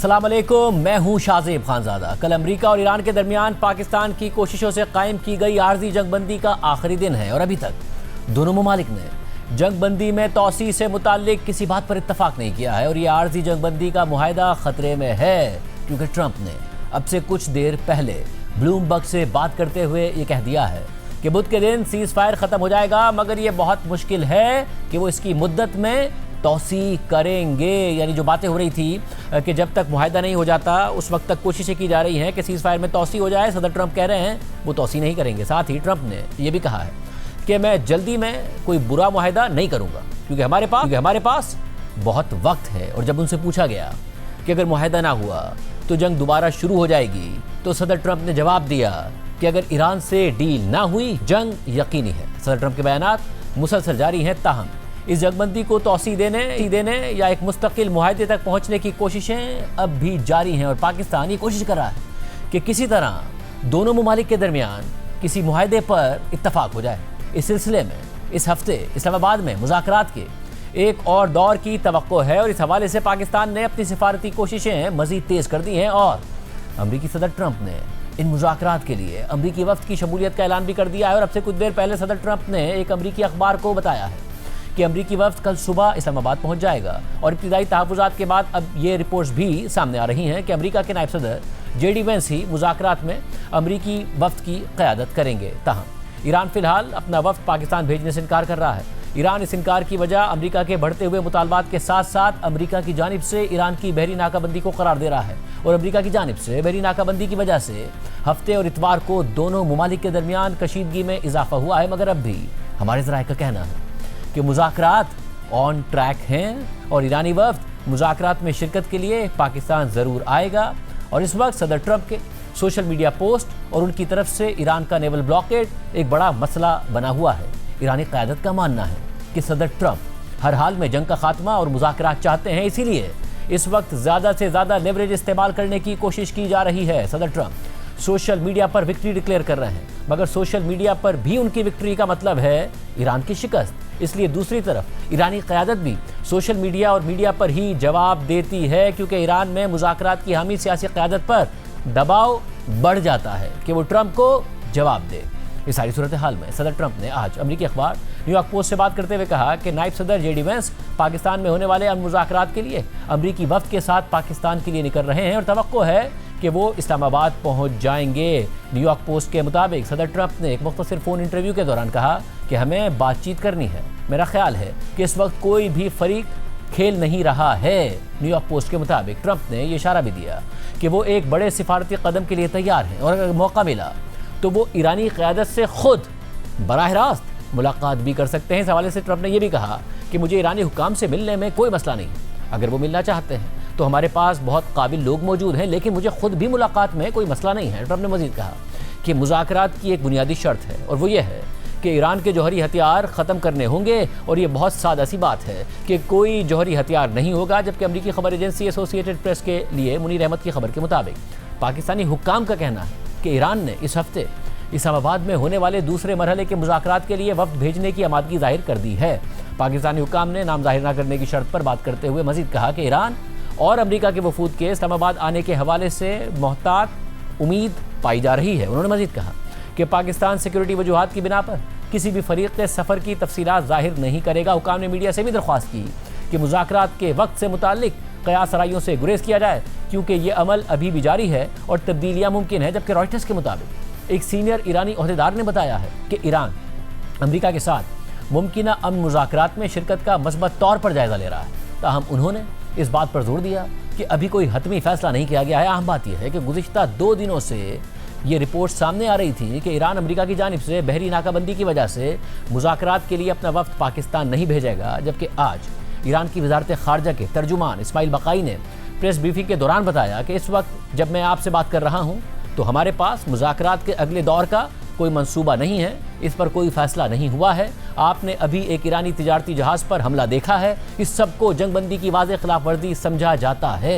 अस्सलाम वालेकुम, मैं हूं शाज़ेब खानज़ादा। कल अमेरिका और ईरान के दरमियान पाकिस्तान की कोशिशों से कायम की गई आर्जी जंगबंदी का आखिरी दिन है और अभी तक दोनों ममालिक ने जंगबंदी में तौसी से मुताल्लिक किसी बात पर इत्तफाक नहीं किया है और ये आर्जी जंगबंदी का मुआहदा खतरे में है क्योंकि ट्रंप ने अब से कुछ देर पहले ब्लूमबर्ग से बात करते हुए ये कह दिया है कि बुध के दिन सीज़ फायर ख़त्म हो जाएगा, मगर ये बहुत मुश्किल है कि वो इसकी मुद्दत में तौसी करेंगे। यानी जो बातें हो रही थी कि जब तक मुआहदा नहीं हो जाता उस वक्त तक कोशिशें की जा रही हैं कि सीज़ फायर में तौसी हो जाए। सदर ट्रंप कह रहे हैं वो तौसी नहीं करेंगे। साथ ही ट्रंप ने यह भी कहा है कि मैं जल्दी में कोई बुरा मुआहदा नहीं करूँगा क्योंकि हमारे पास बहुत वक्त है। और जब उनसे पूछा गया कि अगर मुआहदा ना हुआ तो जंग दोबारा शुरू हो जाएगी, तो सदर ट्रंप ने जवाब दिया कि अगर ईरान से डील ना हुई जंग यकीनी है। सदर ट्रंप के बयानात मुसलसल जारी हैं, ताहम इस जंगबंदी को तौसी देने या एक मुस्तकिल मुआहदे तक पहुंचने की कोशिशें अब भी जारी हैं और पाकिस्तान ये कोशिश कर रहा है कि किसी तरह दोनों ममालिक के दरमियान किसी मुआहदे पर इत्तफाक हो जाए। इस सिलसिले में इस हफ्ते इस्लामाबाद में मुज़ाकरात के एक और दौर की तवक्को है और इस हवाले से पाकिस्तान ने अपनी सिफारती कोशिशें मज़ीद तेज़ कर दी हैं और अमरीकी सदर ट्रंप ने इन मुज़ाकरात के लिए अमरीकी वफ़द की शमूलियत का ऐलान भी कर दिया है। और अब से कुछ देर पहले सदर ट्रंप ने एक अमरीकी अखबार को बताया है कि अमरीकी वफ़द कल सुबह इस्लामाबाद पहुंच जाएगा और इब्तिदाई तहफ़्फ़ुज़ात के बाद अब ये रिपोर्ट्स भी सामने आ रही हैं कि अमरीका के नायब सदर JD वेंस ही मुज़ाकरात में अमरीकी वफ़द की क़यादत करेंगे। ताहम ईरान फ़िलहाल अपना वफ़द पाकिस्तान भेजने से इनकार कर रहा है। ईरान इस इनकार की वजह अमरीका के बढ़ते हुए मुतालबात के साथ साथ अमरीका की जानिब से ईरान की बहरी नाकाबंदी को करार दे रहा है और अमरीका की जानिब से बहरी नाकाबंदी की वजह से हफ्ते और इतवार को दोनों ममालिक के दरमियान कशीदगी में इजाफा हुआ है। मगर अब भी हमारे ज़राए का कहना है कि मुज़ाकरात ऑन ट्रैक हैं और ईरानी वफ़द मुज़ाकरात में शिरकत के लिए पाकिस्तान ज़रूर आएगा। और इस वक्त सदर ट्रंप के सोशल मीडिया पोस्ट और उनकी तरफ से ईरान का नेवल ब्लॉकेड एक बड़ा मसला बना हुआ है। ईरानी क़यादत का मानना है कि सदर ट्रंप हर हाल में जंग का खात्मा और मुज़ाकरात चाहते हैं, इसीलिए इस वक्त ज़्यादा से ज़्यादा लेवरेज इस्तेमाल करने की कोशिश की जा रही है। सदर ट्रंप सोशल मीडिया पर विक्ट्री डिक्लेयर कर रहे हैं, मगर सोशल मीडिया पर भी उनकी विक्ट्री का मतलब है ईरान की शिकस्त। इसलिए दूसरी तरफ ईरानी क़यादत भी सोशल मीडिया और मीडिया पर ही जवाब देती है क्योंकि ईरान में मुज़ाकरात की हामी सियासी क़यादत पर दबाव बढ़ जाता है कि वो ट्रंप को जवाब दे। इस सारी सूरत हाल में सदर ट्रंप ने आज अमरीकी अखबार न्यूयॉर्क पोस्ट से बात करते हुए कहा कि नायब सदर JD वेंस पाकिस्तान में होने वाले मुज़ाकरात के लिए अमरीकी वफ़द के साथ पाकिस्तान के लिए निकल रहे हैं और तवक्को है कि वो इस्लामाबाद पहुंच जाएंगे। न्यूयॉर्क पोस्ट के मुताबिक सदर ट्रंप ने एक मुख्तसर फ़ोन इंटरव्यू के दौरान कहा कि हमें बातचीत करनी है। मेरा ख्याल है कि इस वक्त कोई भी फरीक खेल नहीं रहा है। न्यूयॉर्क पोस्ट के मुताबिक ट्रंप ने यह इशारा भी दिया कि वो एक बड़े सिफारती कदम के लिए तैयार हैं और अगर मौका मिला तो वो ईरानी क़यादत से खुद बराह रास्त मुलाकात भी कर सकते हैं। इस हवाले से ट्रंप ने यह भी कहा कि मुझे ईरानी हुकाम से मिलने में कोई मसला नहीं, अगर वो मिलना चाहते हैं तो हमारे पास बहुत काबिल लोग मौजूद हैं, लेकिन मुझे खुद भी मुलाकात में कोई मसला नहीं है। ट्रंप ने मज़ीद कहा कि मुज़ाकरात की एक बुनियादी शर्त है और वो ये है कि ईरान के जौहरी हथियार ख़त्म करने होंगे और ये बहुत सादा सी बात है कि कोई जौहरी हथियार नहीं होगा। जबकि अमरीकी खबर एजेंसी एसोसिएटेड प्रेस के लिए मुनीर अहमद की खबर के मुताबिक पाकिस्तानी हुक्काम का कहना है कि ईरान ने इस हफ्ते इस्लामाबाद में होने वाले दूसरे मरहले के मुज़ाकरात के लिए वफ़द भेजने की आमादगी जाहिर कर दी है। पाकिस्तानी हुक्काम ने नाम जाहिर न करने की शर्त पर बात करते हुए मज़ीद कहा कि ईरान और अमरीका के वफूद के इस्लामाबाद आने के हवाले से मोहतात उम्मीद पाई जा रही है। उन्होंने मज़ीद कहा कि पाकिस्तान सिक्योरिटी वजूहात की बिना पर किसी भी फरीक के सफ़र की तफसीलात जाहिर नहीं करेगा। हुक्काम ने मीडिया से भी दरख्वास्त की कि मुज़ाकरात के वक्त से मुताल्लिक क़यास आराइयों से गुरेज किया जाए क्योंकि ये अमल अभी भी जारी है और तब्दीलियाँ मुमकिन है। जबकि रॉयटर्स के मुताबिक एक सीनियर ईरानी ओहदेदार ने बताया है कि ईरान अमरीका के साथ मुमकिन अमन मुज़ाकरात में शिरकत का मस्बत तौर पर जायज़ा ले रहा है। ताहम उन्होंने इस बात पर जोर दिया कि अभी कोई हतमी फैसला नहीं किया गया है। अहम बात यह है कि गुज़िश्ता 2 दिनों से ये रिपोर्ट सामने आ रही थी कि ईरान अमरीका की जानिब से बहरी नाकाबंदी की वजह से मुज़ाकरात के लिए अपना वफ़द पाकिस्तान नहीं भेजेगा। जबकि आज ईरान की वज़ारत ख़ारजा के तर्जुमान इस्माइल बक़ाई ने प्रेस ब्रीफिंग के दौरान बताया कि इस वक्त जब मैं आपसे बात कर रहा हूँ तो हमारे पास मुज़ाकरात के अगले दौर का कोई मंसूबा नहीं है, इस पर कोई फैसला नहीं हुआ है। आपने अभी एक ईरानी तिजारती जहाज़ पर हमला देखा है, इस सब को जंगबंदी की वाज़ेह खिलाफ वर्जी समझा जाता है।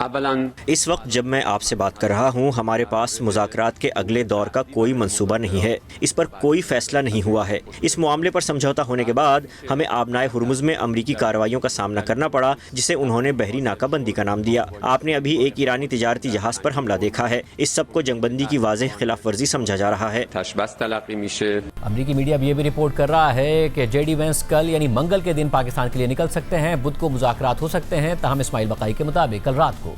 इस वक्त जब मैं आपसे बात कर रहा हूँ, हमारे पास मुज़ाकरात के अगले दौर का कोई मंसूबा नहीं है। इस पर कोई फैसला नहीं हुआ है। इस मामले पर समझौता होने के बाद हमें आबनाए हुर्मुज़ में अमरीकी कार्रवाइयों का सामना करना पड़ा, जिसे उन्होंने बहरी नाकाबंदी का नाम दिया। आपने अभी एक ईरानी तिजारती जहाज़ पर हमला देखा है। इस सब को जंगबंदी की वाज़ेह खिलाफ वर्जी समझा जा रहा है। अमरीकी मीडिया भी ये भी रिपोर्ट कर रहा है कि जेडी वेंस कल यानी मंगल के दिन पाकिस्तान के लिए निकल सकते हैं। बुध को मुज़ाकरात हो सकते हैं। ताहम इस्माइल बकाई के मुताबिक कल रात को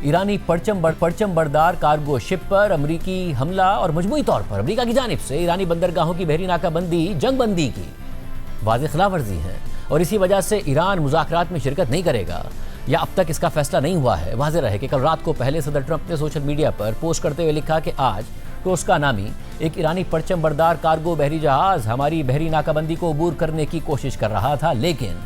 ईरानी परचम बरदार कार्गो शिप पर अमरीकी हमला और मजमूई तौर पर अमरीका की जानिब से ईरानी बंदरगाहों की बहरी नाकाबंदी जंगबंदी की वाज़ेह खिलाफ वर्जी है और इसी वजह से ईरान मुज़ाकरात में शिरकत नहीं करेगा या अब तक इसका फैसला नहीं हुआ है। वाज़ेह रहे कि कल रात को पहले सदर ट्रंप ने सोशल मीडिया पर पोस्ट करते हुए लिखा कि आज टोस्का नामी एक ईरानी परचम बरदार कार्गो बहरी जहाज़ हमारी बहरी नाकाबंदी को अबूर करने की कोशिश कर रहा था, लेकिन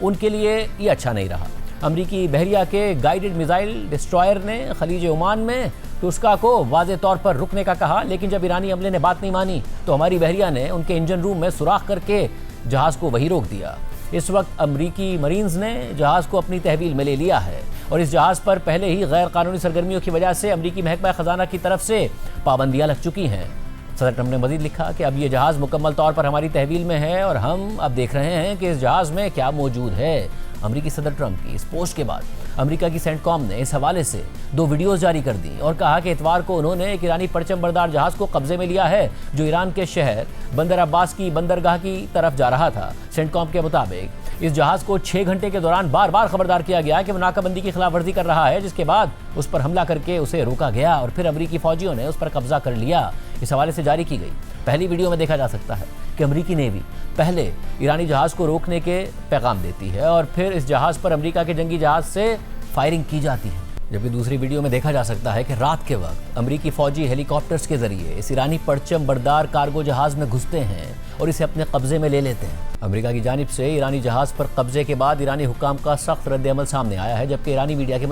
उनके लिए ये अच्छा नहीं रहा। अमरीकी बहरिया के गाइडेड मिसाइल डिस्ट्रॉयर ने खलीज ओमान में टुस्का को वाज़े तौर पर रुकने का कहा, लेकिन जब ईरानी अमले ने बात नहीं मानी तो हमारी बहरिया ने उनके इंजन रूम में सुराख करके जहाज़ को वहीं रोक दिया। इस वक्त अमरीकी मरीन्स ने जहाज़ को अपनी तहवील में ले लिया है और इस जहाज़ पर पहले ही गैर कानूनी सरगर्मियों की वजह से अमरीकी महकमा ख़जाना की तरफ से पाबंदियाँ लग चुकी हैं। सदर ट्रंप ने मजीद लिखा कि अब ये जहाज़ मुकम्मल तौर पर हमारी तहवील में है और हम अब देख रहे हैं कि इस जहाज़ में क्या मौजूद है। अमरीकी सदर ट्रंप की इस पोस्ट के बाद अमेरिका की सेंटकॉम ने इस हवाले से 2 वीडियोस जारी कर दी और कहा कि इतवार को उन्होंने एक ईरानी परचम बरदार जहाज़ को कब्जे में लिया है जो ईरान के शहर बंदर अब्बास की बंदरगाह की तरफ जा रहा था। सेंटकॉम के मुताबिक इस जहाज़ को 6 घंटे के दौरान बार बार खबरदार किया गया कि वो नाकाबंदी की खिलाफ वर्जी कर रहा है, जिसके बाद उस पर हमला करके उसे रोका गया और फिर अमरीकी फौजियों ने उस पर कब्जा कर लिया। इस हवाले से जारी की गई पहली वीडियो में देखा जा सकता है कि अमरीकी नेवी पहले ईरानी जहाज़ को रोकने के पैगाम देती है और फिर इस जहाज़ पर अमरीका के जंगी जहाज़ से फायरिंग की जाती है, जबकि दूसरी वीडियो में देखा जा सकता है कि रात के वक्त अमरीकी फौजी हेलीकॉप्टर्स के जरिए इस ईरानी परचम बरदार कार्गो जहाज़ में घुसते हैं और इसे अपने कब्जे में ले लेते हैं। अमेरिका की जानिब से ईरानी जहाज़ पर कब्जे के बाद ईरानी हुक्काम का सख्त रद्द-ए-अमल सामने आया है, जबकि ईरानी मीडिया के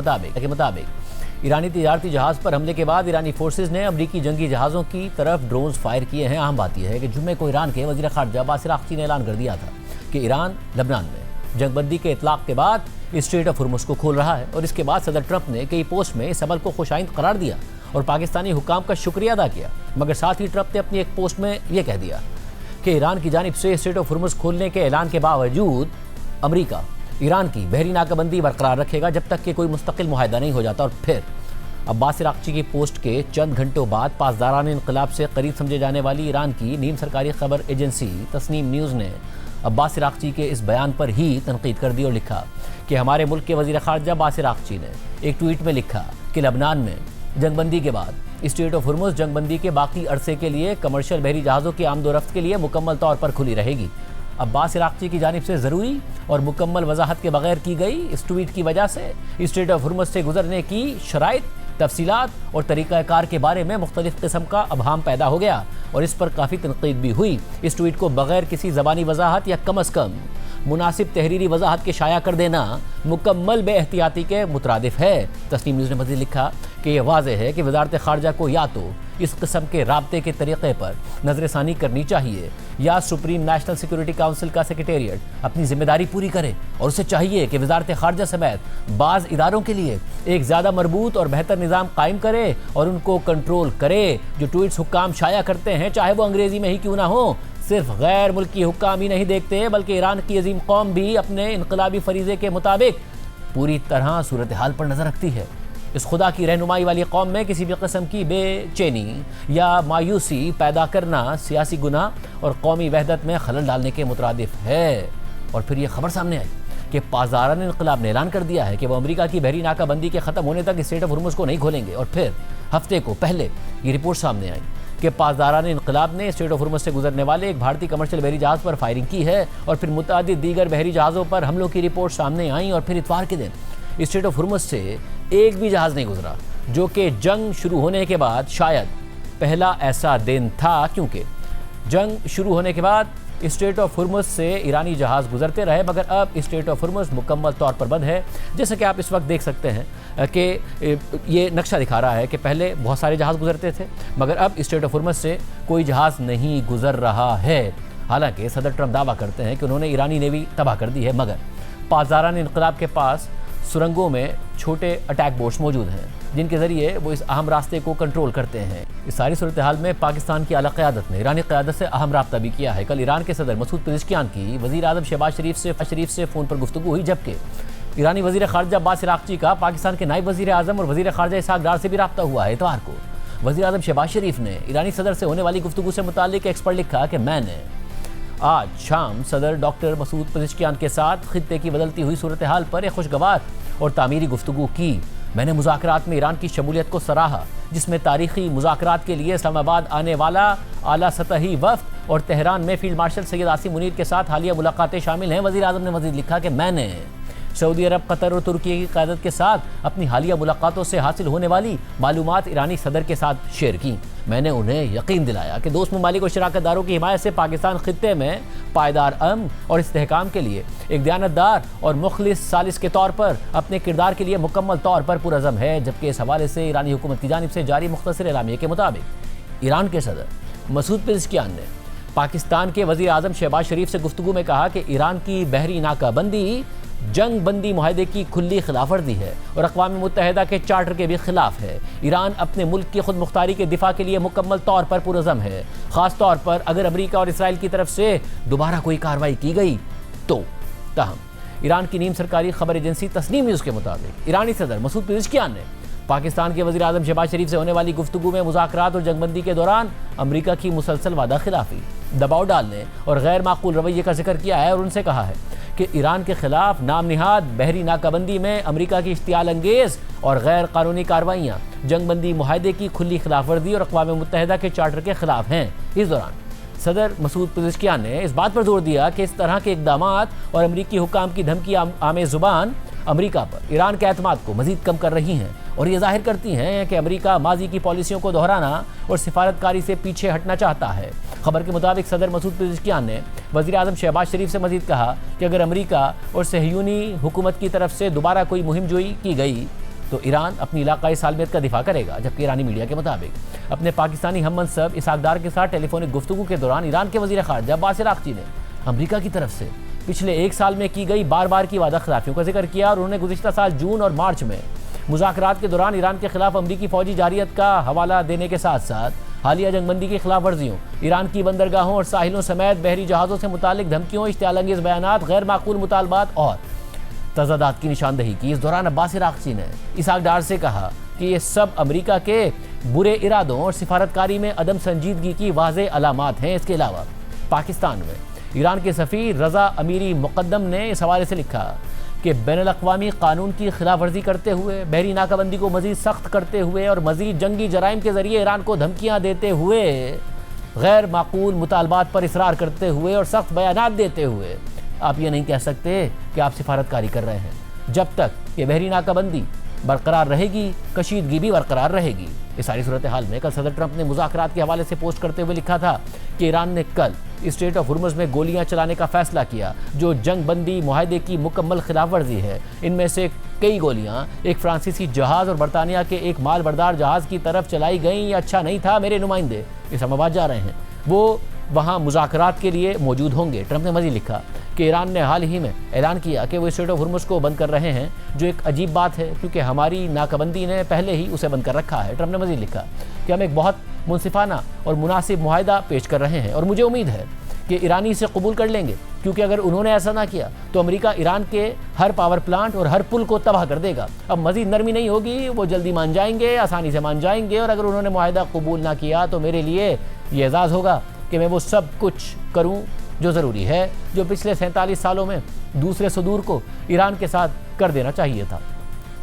मुताबिक ईरानी तिजारती जहाज़ पर हमले के बाद ईरानी फोर्सेज ने अमरीकी जंगी जहाज़ों की तरफ ड्रोन्स फायर किए हैं। अहम बात यह है कि जुम्मे को ईरान के वज़ीर ख़ारजा बासिर आक़ची ने ऐलान कर दिया था कि ईरान लबनान में जंगबंदी के इतलाक़ के बाद स्ट्रेट ऑफ हुर्मुज़ को खोल रहा है और इसके बाद सदर ट्रंप ने कई पोस्ट में इस अमल को खुशाइंद करार दिया और पाकिस्तानी हुक्काम का शुक्रिया अदा किया, मगर साथ ही ट्रंप ने अपनी एक पोस्ट में यह कह दिया कि ईरान की जानिब से स्ट्रेट ऑफ हुर्मुज़ खोलने के ऐलान के बावजूद अमरीका ईरान की बहरी नाकाबंदी बरकरार रखेगा जब तक कि कोई मुस्तकिल मुआहदा नहीं हो जाता। और फिर अब्बास इराक़ची की पोस्ट के चंद घंटों बाद पासदारान इनकलाब से करीब समझे जाने वाली ईरान की नीम सरकारी खबर एजेंसी तस्नीम न्यूज़ ने अब्बास इराक़ची के इस बयान पर ही तनकीद कर दी और लिखा कि हमारे मुल्क के वज़ीर ख़ारजा अब्बास इराक़ची ने एक ट्वीट में लिखा कि लबनान में जंगबंदी के बाद स्ट्रेट ऑफ हुर्मुज़ जंगबंदी के बाकी अरसे के लिए कमर्शियल बहरी जहाज़ों की आमदोरफ्त के लिए मुकम्मल तौर पर खुली रहेगी। अब्बास इराक़ची की जानिब से ज़रूरी और मुकम्मल वजाहत के बगैर की गई इस ट्वीट की वजह से स्ट्रेट ऑफ हुर्मुज़ से गुजरने की शराइत, तफसीलात और तरीक़ाकार के बारे में मुख्तलिफ़ किस्म का अबहाम पैदा हो गया और इस पर काफ़ी तनक़ीद भी हुई। इस ट्वीट को बगैर किसी ज़बानी वजाहत या कम अज़ कम मुनासिब तहरीरी वजाहत के शाया कर देना मुकम्मल बेएहतियाती के मुतरादिफ है। तस्नीम न्यूज़ ने मज़ीद लिखा कि यह वाज़ेह है कि वज़ारत ख़ारजा को या तो इस किस्म के राब्ते के तरीक़े पर नज़रसानी करनी चाहिए या सुप्रीम नेशनल सिक्योरिटी काउंसिल का सेक्रेटेरिएट अपनी जिम्मेदारी पूरी करे और उसे चाहिए कि वज़ारत ख़ारजा समेत बाज़ इदारों के लिए एक ज़्यादा मरबूत और बेहतर निज़ाम कायम करे और उनको कंट्रोल करे। जो ट्वीट्स हुक्काम शाया करते हैं, चाहे वो अंग्रेज़ी में ही क्यों ना हो, सिर्फ गैर मुल्की हुक्काम ही नहीं देखते बल्कि ईरान की अजीम कौम भी अपने इनकलाबी फरीज़े के मुताबिक पूरी तरह सूरत हाल पर नज़र रखती है। इस खुदा की रहनुमाई वाली कौम में किसी भी किस्म की बेचैनी या मायूसी पैदा करना सियासी गुनाह और कौमी वहदत में खलल डालने के मुतरादिफ है। और फिर यह खबर सामने आई कि पासदारान इनकलाब ने ऐलान कर दिया है कि वो अमेरिका की बहरी नाकाबंदी के ख़त्म होने तक स्ट्रेट ऑफ हुर्मुज़ को नहीं खोलेंगे। और फिर हफ्ते को पहले ये रिपोर्ट सामने आई कि पासदारान इनकलाब ने स्ट्रेट ऑफ हुर्मुज़ से गुजरने वाले एक भारतीय कमर्शियल बहरी जहाज़ पर फायरिंग की है और फिर मुतअद्दिद दीगर बहरी जहाज़ों पर हमलों की रिपोर्ट सामने आई और फिर इतवार के दिन स्ट्रेट ऑफ हुर्मुज़ से एक भी जहाज़ नहीं गुजरा, जो कि जंग शुरू होने के बाद शायद पहला ऐसा दिन था, क्योंकि जंग शुरू होने के बाद स्ट्रेट ऑफ हुर्मुज़ से ईरानी जहाज़ गुजरते रहे, मगर अब स्ट्रेट ऑफ हुर्मुज़ मुकम्मल तौर पर बंद है। जैसे कि आप इस वक्त देख सकते हैं कि ये नक्शा दिखा रहा है कि पहले बहुत सारे जहाज़ गुजरते थे, मगर अब स्ट्रेट ऑफ हुर्मुज़ से कोई जहाज़ नहीं गुजर रहा है। हालांकि सदर ट्रंप दावा करते हैं कि उन्होंने ईरानी नेवी तबाह कर दी है, मगर पासदारान इनकलाब के पास सुरंगों में छोटे अटैक बोट्स मौजूद हैं जिनके जरिए वो इस अहम रास्ते को कंट्रोल करते हैं। इस सारी सूरत हाल में पाकिस्तान की आला क़यादत ने ईरानी क़यादत से अहम राब्ता भी किया है। कल ईरान के सदर मसूद पेज़ेश्कियान की वज़ीर आज़म शहबाज शरीफ से फ़ोन पर गुफ्तगू हुई, जबकि ईरानी वज़ीर ख़ारिजा अब्बास इराक़ची का पाकिस्तान के नायब वज़ीर आज़म और वज़ीर ख़ारिजा इसहाक़ डार से भी राब्ता हुआ है। इतवार को वज़ीर आज़म शहबाज शरीफ ने ईरानी सदर से होने वाली गुफ्तगू से मुताल्लिक़ एक्स पर लिखा कि मैंने आज शाम सदर डॉक्टर मसूद पेज़ेश्कियान के साथ खित्ते की बदलती हुई सूरत हाल पर एक खुशगवार और तामीरी गुफ्तगू की। मैंने मुज़ाकरात में ईरान की शमूलियत को सराहा, जिसमें तारीखी मुज़ाकरात के लिए इस्लामाबाद आने वाला आला सतही वफ़द और तेहरान में फील्ड मार्शल सैयद आसिम मुनीर के साथ हालिया मुलाकातें शामिल हैं। वज़ीर आज़म ने मज़ीद लिखा कि मैंने सऊदी अरब, कतर और तुर्की की क़यादत के साथ अपनी हालिया मुलाकातों से हासिल होने वाली मालूमात ईरानी सदर के साथ शेयर की। मैंने उन्हें यकीन दिलाया कि दोस्त ममालिक और शराकतदारों की हिमायत से पाकिस्तान खित्ते में पायदार अमन और इस्तेहकाम के लिए एक दयानतदार और मुखलिस सालिस के तौर पर अपने किरदार के लिए मुकम्मल तौर पर पुरज़म है। जबकि इस हवाले से ईरानी हुकूमत की जानिब से जारी मुख्तसर एलामिया के मुताबिक ईरान के सदर मसूद पेज़ेश्कियान ने पाकिस्तान के वज़ीर आज़म शहबाज शरीफ से गुफ्तगू में कहा कि ईरान की बहरी नाकाबंदी जंग बंदी मुआहदे की खुली खिलाफवर्जी है और अक़वाम मुत्तहिदा के चार्टर के भी खिलाफ है। ईरान अपने मुल्क की खुद मुख्तारी के दिफा के लिए मुकम्मल तौर पर पुरज़म है, ख़ास तौर पर अगर अमरीका और इसराइल की तरफ से दोबारा कोई कार्रवाई की गई तो। ताहम ईरान की नीम सरकारी खबर एजेंसी तस्नीम न्यूज़ के मुताबिक ईरानी सदर मसूद पेज़ेश्कियान ने पाकिस्तान के वज़ीर आज़म शहबाज शरीफ से होने वाली गुफ्तगू में मुज़ाकरात और जंगबंदी के दौरान अमरीका की मुसलसल वादा खिलाफी, दबाव डालने और गैर माकूल रवैये का जिक्र किया है और उनसे कहा है कि ईरान के खिलाफ नाम निहाद बहरी नाकाबंदी में अमरीका की इश्तियाल अंगेज़ और गैर कानूनी कार्रवाइयाँ जंगबंदी मुआहदे की खुली खिलाफवर्जी और अक़वाम मुत्तहिदा के चार्टर के खिलाफ हैं। इस दौरान सदर मसूद पेज़ेश्कियान ने इस बात पर जोर दिया कि इस तरह के इक़दामात और अमरीकी हुकाम की धमकी आमेज़ ज़ुबान अमरीका पर ईरान के एतमाद को मज़ीद कम कर रही हैं और ये जाहिर करती हैं कि अमरीका माजी की पॉलिसियों को दोहराना और सिफारतकारी से पीछे हटना चाहता है। खबर के मुताबिक सदर मसूद पेज़ेश्कियान ने वज़ीर आज़म शहबाज शरीफ से मज़ीद कहा कि अगर अमरीका और सहयूनी हुकूमत की तरफ से दोबारा कोई मुहिम जोई की गई तो ईरान अपनी इलाक़ाई सालमियत का दिफा करेगा। जबकि ईरानी मीडिया के मुताबिक अपने पाकिस्तानी हम मनसब इसहाक़ डार के साथ टेलीफोनिक गुफ्तगू के दौरान ईरान के वज़ीर ख़ारिजा अब्बास इराक़ची ने अमरीका की तरफ से पिछले एक साल में की गई बार बार की वादा खिलाफियों का जिक्र किया और उन्होंने गुज़िश्ता साल जून और मार्च में मुज़ाकरात के दौरान ईरान के खिलाफ अमरीकी फ़ौजी जारियत का हवाला देने के साथ साथ हालिया जंगबंदी की खिलाफ वर्जियों, ईरान की बंदरगाहों और साहिलों समेत बहरी जहाज़ों से मुतालिक धमकियों, इश्तियाल अंगेज़ बयानात, गैर माकूल मुतालबात और तज़ादात की निशानदही की। इस दौरान अब्बास इराक़ची ने इसहाक़ डार से कहा कि ये सब अमरीका के बुरे इरादों और सिफारतकारी में अदम संजीदगी की वाज़े अलामात हैं। इसके अलावा पाकिस्तान में ईरान के सफ़ीर रज़ा अमीरी मुक़द्दम ने इस हवाले से लिखा कि बैनुल-अक़वामी कानून की खिलाफ वर्जी करते हुए, बहरी नाकाबंदी को मज़ीद सख्त करते हुए और मज़ीद जंगी जराइम के ज़रिए ईरान को धमकियाँ देते हुए, गैर माकूल मुतालबात पर इसरार करते हुए और सख्त बयानात देते हुए आप ये नहीं कह सकते कि आप सिफारतकारी कर रहे हैं। जब तक ये बहरी नाकाबंदी बरकरार रहेगी, कशीदगी भी बरकरार रहेगी। इस सारी सूरत हाल में कल सदर ट्रंप ने मुज़ाकरात के हवाले से पोस्ट करते हुए लिखा था कि ईरान ने कल स्ट्रेट ऑफ हुर्मुज़ में गोलियां चलाने का फैसला किया, जो जंग बंदी मुआहदे की मुकम्मल खिलाफ वर्जी है। इनमें से कई गोलियां एक फ्रांसीसी जहाज़ और बरतानिया के एक माल बरदार जहाज़ की तरफ चलाई गई। अच्छा नहीं था मेरे नुमाइंदे इस्लामाबाद जा रहे हैं, वो वहाँ मुज़ाकरात के लिए मौजूद होंगे। ट्रंप ने मज़ीद लिखा कि ईरान ने हाल ही में ऐलान किया कि वो स्ट्रेट ऑफ हुर्मुज़ को बंद कर रहे हैं, जो एक अजीब बात है क्योंकि हमारी नाकाबंदी ने पहले ही उसे बंद कर रखा है। ट्रंप ने मज़ीद लिखा कि हम एक बहुत मुनसिफाना और मुनासिब मुआहदा पेश कर रहे हैं और मुझे उम्मीद है कि ईरानी इसे कबूल कर लेंगे, क्योंकि अगर उन्होंने ऐसा ना किया तो अमेरिका ईरान के हर पावर प्लांट और हर पुल को तबाह कर देगा। अब मज़ीद नरमी नहीं होगी, वो जल्दी मान जाएंगे, आसानी से मान जाएंगे और अगर उन्होंने मुआहदा कबूल ना किया तो मेरे लिए ये एजाज़ होगा कि मैं वो सब कुछ करूँ जो ज़रूरी है, जो पिछले 47 सालों में दूसरे सदूर को ईरान के साथ कर देना चाहिए था।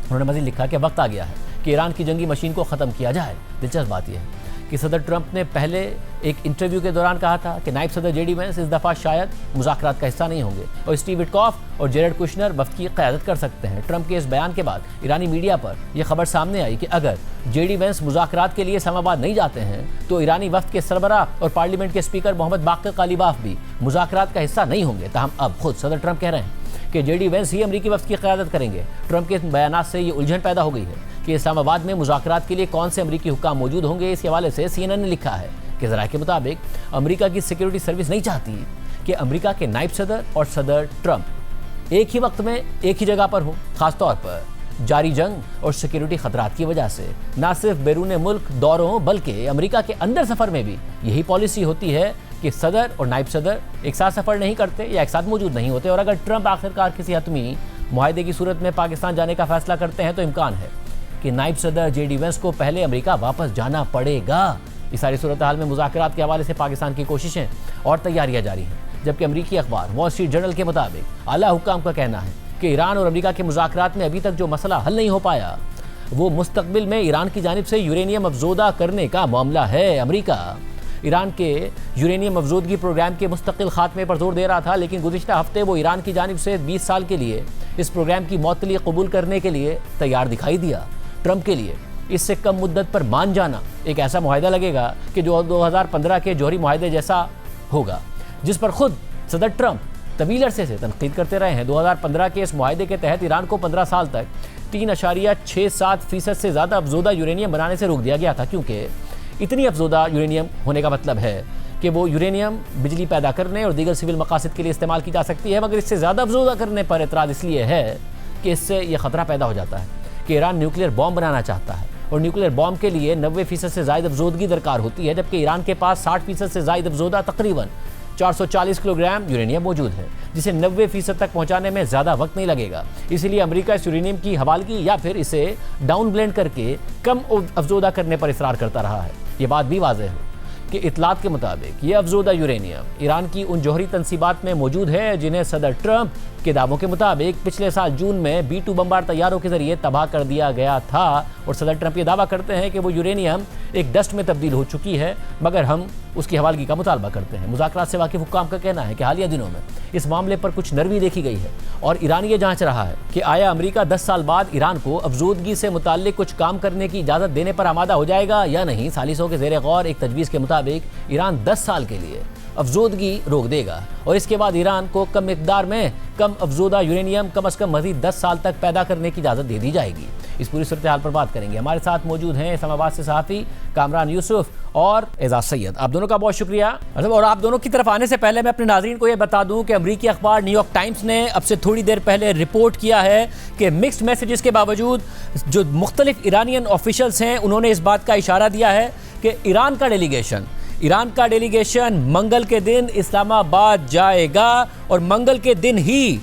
उन्होंने मज़ीद लिखा कि वक्त आ गया है कि ईरान की जंगी मशीन को ख़त्म किया जाए। दिलचस्प बात यह है कि सदर ट्रंप ने पहले एक इंटरव्यू के दौरान कहा था कि नायब सदर जेडी वेंस इस दफ़ा शायद मुज़ाकरात का हिस्सा नहीं होंगे और स्टीव विटकॉफ और जेरेड कुशनर वफ़द की क़यादत कर सकते हैं। ट्रंप के इस बयान के बाद ईरानी मीडिया पर यह खबर सामने आई कि अगर जेडी वेंस मुज़ाकरात के लिए इस्लामाबाद नहीं जाते हैं तो ईरानी वफ़द के सरबराह और पार्लियामेंट के स्पीकर मोहम्मद बाक़िर कालिबाफ भी मुज़ाकरात का हिस्सा नहीं होंगे। ताहम अब खुद सदर ट्रंप कह रहे हैं कि जेडी वेंस ही अमरीकी वफ़द की क़यादत करेंगे। ट्रंप के बयान से ये उलझन पैदा हो गई है कि इस्लामाबाद में मुज़ाकरात के लिए कौन से अमरीकी हुक्काम मौजूद होंगे। इस हवाले से CNN ने लिखा है कि ज़राए के मुताबिक अमरीका की सिक्योरिटी सर्विस नहीं चाहती कि अमरीका के नायब सदर और सदर ट्रंप एक ही वक्त में एक ही जगह पर हो, खासतौर पर जारी जंग और सिक्योरिटी खतरात की वजह से। न सिर्फ बैरून मुल्क दौरों बल्कि अमेरिका के अंदर सफर में भी यही पॉलिसी होती है कि सदर और नायब सदर एक साथ सफर नहीं करते या एक साथ मौजूद नहीं होते। और अगर ट्रंप आखिरकार किसी हतमी मुआहदे की सूरत में पाकिस्तान जाने का फैसला करते हैं तो इम्कान है कि नायब सदर JD वेंस को पहले अमेरिका वापस जाना पड़ेगा। इस सारी सूरत हाल में मुज़ाकरात के हवाले से पाकिस्तान की कोशिशें और तैयारियां जारी हैं, जबकि अमरीकी अखबार वॉल स्ट्रीट जर्नल के मुताबिक आला हुक्काम का कहना है कि ईरान और अमेरिका के मुज़ाकरात में अभी तक जो मसला हल नहीं हो पाया वो मुस्तकबिल में ईरान की जानिब से यूरेनियम अफजोदा करने का मामला है। अमेरिका ईरान के यूरेनियम अफजोदगी प्रोग्राम के मुस्तकिल खात्मे पर जोर दे रहा था, लेकिन गुज़िश्ता हफ्ते वो ईरान की जानिब से 20 साल के लिए इस प्रोग्राम की मअतली कबूल करने के लिए तैयार दिखाई दिया। ट्रंप के लिए इससे कम मुद्दत पर मान जाना एक ऐसा मुआहदा लगेगा कि जो 2015 के जौहरी मुआहदे जैसा होगा, जिस पर खुद सदर ट्रंप तवील अरसे से तनकीद करते रहे हैं। 2015 के इस मुआहदे के तहत ईरान को 15 साल तक 3.67% से ज़्यादा अफजोदा यूरेनियम बनाने से रोक दिया गया था, क्योंकि इतनी अफजोदा यूरेनियम होने का मतलब है कि वो यूरेनियम बिजली पैदा करने और दीगर सिविल मकासद के लिए इस्तेमाल की जा सकती है। मगर इससे ज़्यादा अफजोदा करने पर एतराज़ इसलिए है कि इससे यह ख़तरा पैदा हो जाता है कि ईरान न्यूक्लियर बॉम्ब बनाना चाहता है और न्यूक्लियर बॉम्ब के लिए 90% से ज़ायद अफजोदगी दरकार होती है, जबकि ईरान के पास 60% से ज़ायद अफजोदा तकरीबन 440 किलोग्राम यूरेनियम मौजूद है, जिसे 90% तक पहुंचाने में ज़्यादा वक्त नहीं लगेगा। इसीलिए अमेरिका इस यूरेनियम की हवालगी या फिर इसे डाउन ब्लेंड करके कम अफजोदा करने पर इसरार करता रहा है। ये बात भी वाज़ेह है कि इतलात के मुताबिक ये अफजोदा यूरेनियम ईरान की उन जौहरी तनसीबात में मौजूद है जिन्हें सदर ट्रंप के दावों के मुताबिक पिछले साल जून में B-2 बमबार तैयारों के जरिए तबाह कर दिया गया था। और सदर ट्रंप ये दावा करते हैं कि वो यूरेनियम एक डस्ट में तब्दील हो चुकी है, मगर हम उसकी हवालगी का मुतालबा करते हैं। मुज़ाकरात से वाकिफ़ हुक्काम का कहना है कि हालिया दिनों में इस मामले पर कुछ नरमी देखी गई है और ईरान ये जांच रहा है कि आया अमेरिका 10 साल बाद ईरान को अफजोदगी से मुताल्लिक कुछ काम करने की इजाज़त देने पर आमादा हो जाएगा या नहीं। सालिसों के ज़ेरे गौर एक तजवीज़ के मुताबिक ईरान 10 साल के लिए अफजोदगी रोक देगा और इसके बाद ईरान को कम मिकदार में कम अफजोदा यूरेनियम कम अज़ कम मज़ीद 10 साल तक पैदा करने की इजाज़त दे दी जाएगी। इस पूरी सूरत हाल पर बात करेंगे। हमारे साथ मौजूद हैं इस्लामाबाद से सहाफ़ी कामरान यूसुफ और एजाज सैयद। आप दोनों का बहुत शुक्रिया। और आप दोनों की तरफ आने से पहले मैं अपने नाज़रीन को यह बता दूं कि अमरीकी अखबार न्यूयॉर्क टाइम्स ने अब से थोड़ी देर पहले रिपोर्ट किया है कि मिक्स्ड मैसेजेस के बावजूद जो मुख्तलिफ ईरानियन ऑफिशल्स हैं उन्होंने इस बात का इशारा दिया है कि ईरान का डेलीगेशन मंगल के दिन इस्लामाबाद जाएगा और मंगल के दिन ही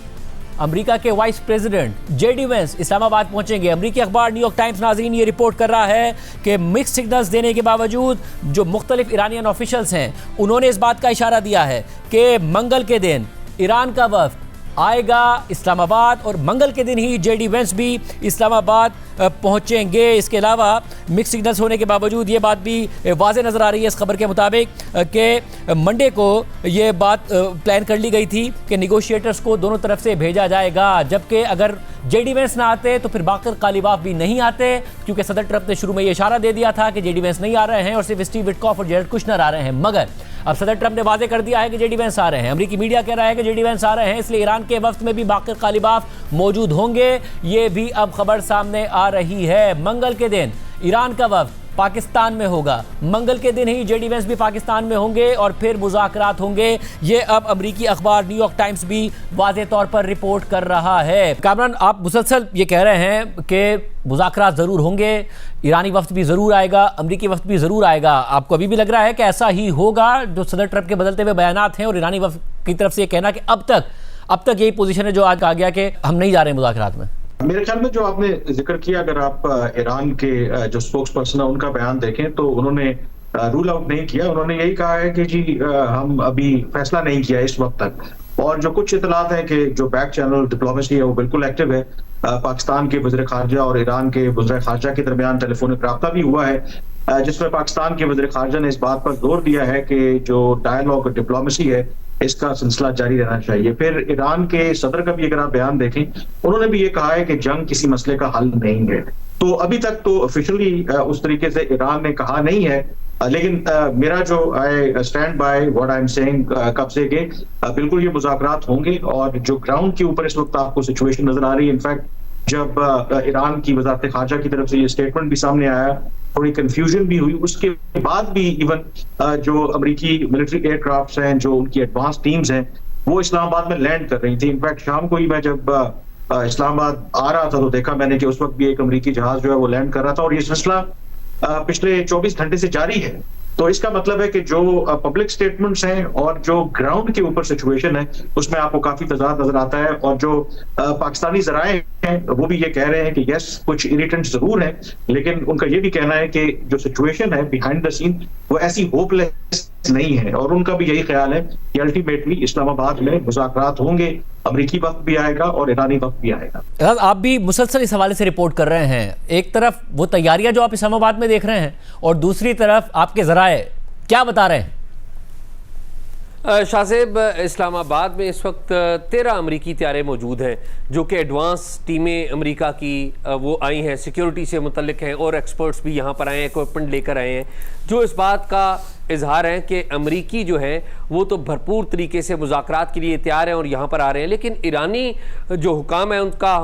अमेरिका के vice president JD Vance Islamabad पहुंचेंगे। अमेरिकी अखबार न्यूयॉर्क टाइम्स नाज़रीन ये रिपोर्ट कर रहा है कि मिक्स सिग्नल्स देने के बावजूद जो मुख्तलिफ ईरानियन ऑफिशल्स हैं उन्होंने इस बात का इशारा दिया है कि मंगल के दिन ईरान का वफ़द आएगा इस्लामाबाद और मंगल के दिन ही JD वेंस भी इस्लामाबाद पहुंचेंगे। इसके अलावा मिक्स सिग्नल्स होने के बावजूद ये बात भी वाज़ेह नज़र आ रही है इस खबर के मुताबिक कि मंडे को ये बात प्लान कर ली गई थी कि निगोशिएटर्स को दोनों तरफ से भेजा जाएगा, जबकि अगर JD वेंस ना आते तो फिर बाकर कालिबाफ भी नहीं आते, क्योंकि सदर ट्रंप ने शुरू में ये इशारा दे दिया था कि JD वेंस नहीं आ रहे हैं और सिर्फ स्टीव विटकॉफ और जेरेड कुशनर आ रहे हैं। मगर अब सदर ट्रंप ने वादे कर दिया है कि JD वेंस आ रहे हैं। अमेरिकी मीडिया कह रहा है कि JD वेंस आ रहे हैं, इसलिए ईरान के वक्त में भी बाकर कालिबाफ मौजूद होंगे। ये भी अब खबर सामने आ रही है। मंगल के दिन ईरान का वक्त पाकिस्तान में होगा, मंगल के दिन ही JD वेंस भी पाकिस्तान में होंगे और फिर मुज़ाकरात होंगे। ये अब अमरीकी अखबार न्यूयॉर्क टाइम्स भी वाज़ेह तौर पर रिपोर्ट कर रहा है। कामरान, आप मुसलसल ये कह रहे हैं कि मुज़ाकरात ज़रूर होंगे, ईरानी वफ्द भी ज़रूर आएगा, अमरीकी वफ्द भी ज़रूर आएगा। आपको अभी भी लग रहा है कि ऐसा ही होगा? जो सदर ट्रंप के बदलते हुए बयानात हैं और ईरानी वफ्द की तरफ से ये कहना कि अब तक यही पोजीशन है जो आज कहा गया कि हम नहीं जा रहे मुज़ाकरात में। मेरे ख्याल में जो आपने जिक्र किया, अगर आप ईरान के जो स्पोक्स पर्सन है उनका बयान देखें तो उन्होंने रूल आउट नहीं किया। उन्होंने यही कहा है कि जी हम अभी फैसला नहीं किया इस वक्त तक। और जो कुछ इतलात है कि जो बैक चैनल डिप्लोमेसी है वो बिल्कुल एक्टिव है। पाकिस्तान के वज़ीर ख़ारजा और ईरान के वज़ीर ख़ारजा के दरमियान टेलीफोनिक रब्ता भी हुआ है, जिसमें पाकिस्तान के वज़ीर ख़ारजा ने इस बात पर जोर दिया है कि जो डायलॉग और डिप्लोमेसी है इसका सिलसिला जारी रहना चाहिए। फिर ईरान के सदर का भी अगर आप बयान देखें, उन्होंने भी ये कहा है कि जंग किसी मसले का हल नहीं है। तो अभी तक तो ऑफिशियली उस तरीके से ईरान ने कहा नहीं है, लेकिन मेरा जो I stand by what I am saying कब से के बिल्कुल ये मुज़ाकरात होंगे। और जो ग्राउंड के ऊपर इस वक्त आपको सिचुएशन नजर आ रही है, इनफैक्ट जब ईरान की वज़ारत ख़ारजा की तरफ से ये स्टेटमेंट भी सामने आया, थोड़ी कंफ्यूजन भी हुई। उसके बाद भी इवन जो अमेरिकी मिलिट्री एयरक्राफ्ट्स हैं, जो उनकी एडवांस टीम्स हैं, वो इस्लामाबाद में लैंड कर रही थी। इनफैक्ट शाम को ही मैं जब इस्लामाबाद आ रहा था तो देखा मैंने कि उस वक्त भी एक अमेरिकी जहाज जो है वो लैंड कर रहा था, और ये सिलसिला पिछले 24 घंटे से जारी है। तो इसका मतलब है कि जो पब्लिक स्टेटमेंट्स हैं और जो ग्राउंड के ऊपर सिचुएशन है उसमें आपको काफी तजाद नजर आता है। और जो पाकिस्तानी जराए हैं वो भी ये कह रहे हैं कि यस कुछ इरिटेंट जरूर हैं, लेकिन उनका ये भी कहना है कि जो सिचुएशन है बिहाइंड द सीन वो ऐसी होपलेस नहीं है, और उनका भी यही ख्याल है कि अल्टीमेटली इस्लामाबाद में मुज़ाकरात होंगे, अमेरिकी वक्त भी आएगा और ईरानी वक्त भी आएगा। आप भी मुसलसल इस हवाले से रिपोर्ट कर रहे हैं, एक तरफ वो तैयारियां जो आप इस्लामाबाद में देख रहे हैं और दूसरी तरफ आपके जराए क्या बता रहे हैं? शाहजेब, इस्लामाबाद में इस वक्त 13 अमरीकी तैयारे मौजूद हैं जो कि एडवांस टीमें अमेरिका की वो आई हैं, सिक्योरिटी से मुतल्लिक हैं, और एक्सपर्ट्स भी यहाँ पर आए हैं, इक्विपमेंट लेकर आए हैं, जो इस बात का इजहार है कि अमरीकी जो हैं वो तो भरपूर तरीके से मुज़ाकरात के लिए तैयार हैं और यहाँ पर आ रहे हैं, लेकिन ईरानी जो हुकाम है उनका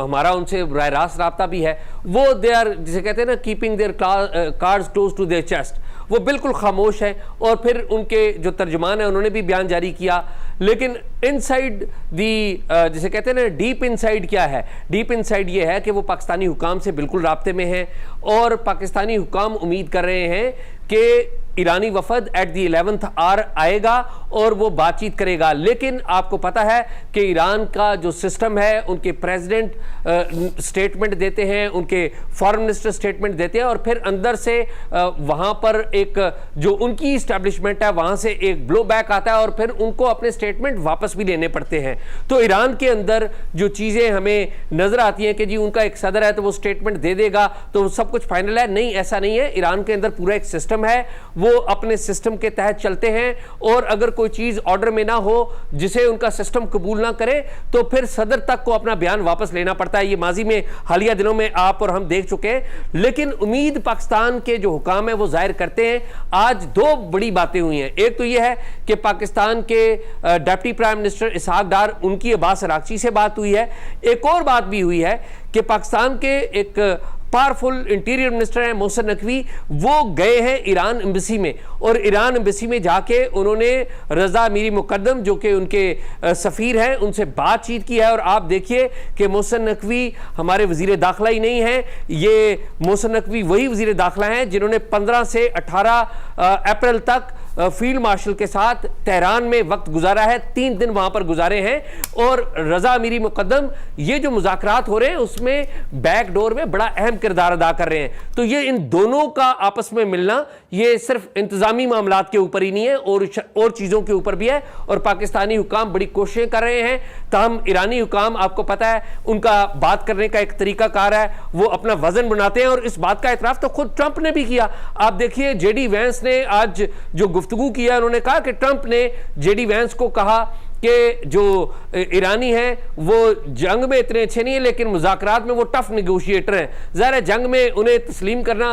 हमारा उनसे राह रास्त रब्ता भी है। वो दे आर, जिसे कहते हैं ना, keeping their cards close to their chest, वो बिल्कुल खामोश है। और फिर उनके जो तर्जुमान है उन्होंने भी बयान जारी किया, लेकिन इनसाइड दी, जिसे कहते हैं ना, डीप इनसाइड क्या है? डीप इनसाइड ये है कि वो पाकिस्तानी हुकाम से बिल्कुल राब्ते में हैं और पाकिस्तानी हुकाम उम्मीद कर रहे हैं कि ईरानी वफद एट दी 11th आवर आएगा और वो बातचीत करेगा। लेकिन आपको पता है कि ईरान का जो सिस्टम है, उनके प्रेसिडेंट स्टेटमेंट देते हैं, उनके फॉरेन मिनिस्टर स्टेटमेंट देते हैं, और फिर अंदर से वहाँ पर एक जो उनकी इस्टेब्लिशमेंट है वहाँ से एक ब्लो बैक आता है और फिर उनको अपने स्टेटमेंट वापस भी लेने पड़ते हैं। तो ईरान के अंदर जो चीज़ें हमें नज़र आती हैं कि जी उनका एक सदर है तो वो स्टेटमेंट दे देगा तो सब कुछ फाइनल है, नहीं, ऐसा नहीं है। ईरान के अंदर पूरा एक सिस्टम है, वो अपने सिस्टम के तहत चलते हैं, और अगर कोई चीज ऑर्डर में ना हो जिसे उनका सिस्टम कबूल ना करे तो फिर सदर तक को अपना बयान वापस लेना पड़ता है। ये माजी में हालिया दिनों में आप और हम देख चुके हैं। लेकिन उम्मीद पाकिस्तान के जो हुकाम है वो जाहिर करते हैं। आज दो बड़ी बातें हुई हैं, एक तो यह है कि पाकिस्तान के डिप्टी प्राइम मिनिस्टर इसहाक डार, उनकी अब्बास अरागची से बात हुई है। एक और बात भी हुई है कि पाकिस्तान के एक पावरफुल इंटीरियर मिनिस्टर हैं मोहसिन नकवी, वो गए हैं ईरान एम्बेसी में, और ईरान एम्बेसी में जाके उन्होंने रजा मीरी मुकद्दम जो कि उनके सफ़ीर हैं उनसे बातचीत की है। और आप देखिए कि मोहसिन नकवी हमारे वज़ीर दाखिला ही नहीं हैं, ये मोहसिन नकवी वही वज़ीर दाखिला हैं जिन्होंने 15 से 18 अप्रैल तक फील्ड मार्शल के साथ तेहरान में वक्त गुजारा है, 3 दिन वहां पर गुजारे हैं। और रजा मीरी मुकद्दम, ये जो मुज़ाकरात हो रहे हैं उसमें बैक डोर में बड़ा अहम किरदार अदा कर रहे हैं। तो ये इन दोनों का आपस में मिलना, ये सिर्फ इंतजामी मामलात के ऊपर ही नहीं है और चीज़ों के ऊपर भी है। और पाकिस्तानी हुकाम बड़ी कोशिशें कर रहे हैं, ताहम ईरानी हुकाम, आपको पता है उनका बात करने का एक तरीका कार है, वो अपना वजन बनाते हैं। और इस बात का एतराफ़ तो खुद ट्रंप ने भी किया। आप देखिए जेडी वैंस ने आज जो गुफ्तगू किया, उन्होंने कहा कि ट्रंप ने जेडी वैंस को कहा कि जो ईरानी हैं वो जंग में इतने अच्छे नहीं है लेकिन मुज़ाकरात में वो टफ निगोशिएटर हैं। ज़ाहिर है जंग में उन्हें तस्लीम करना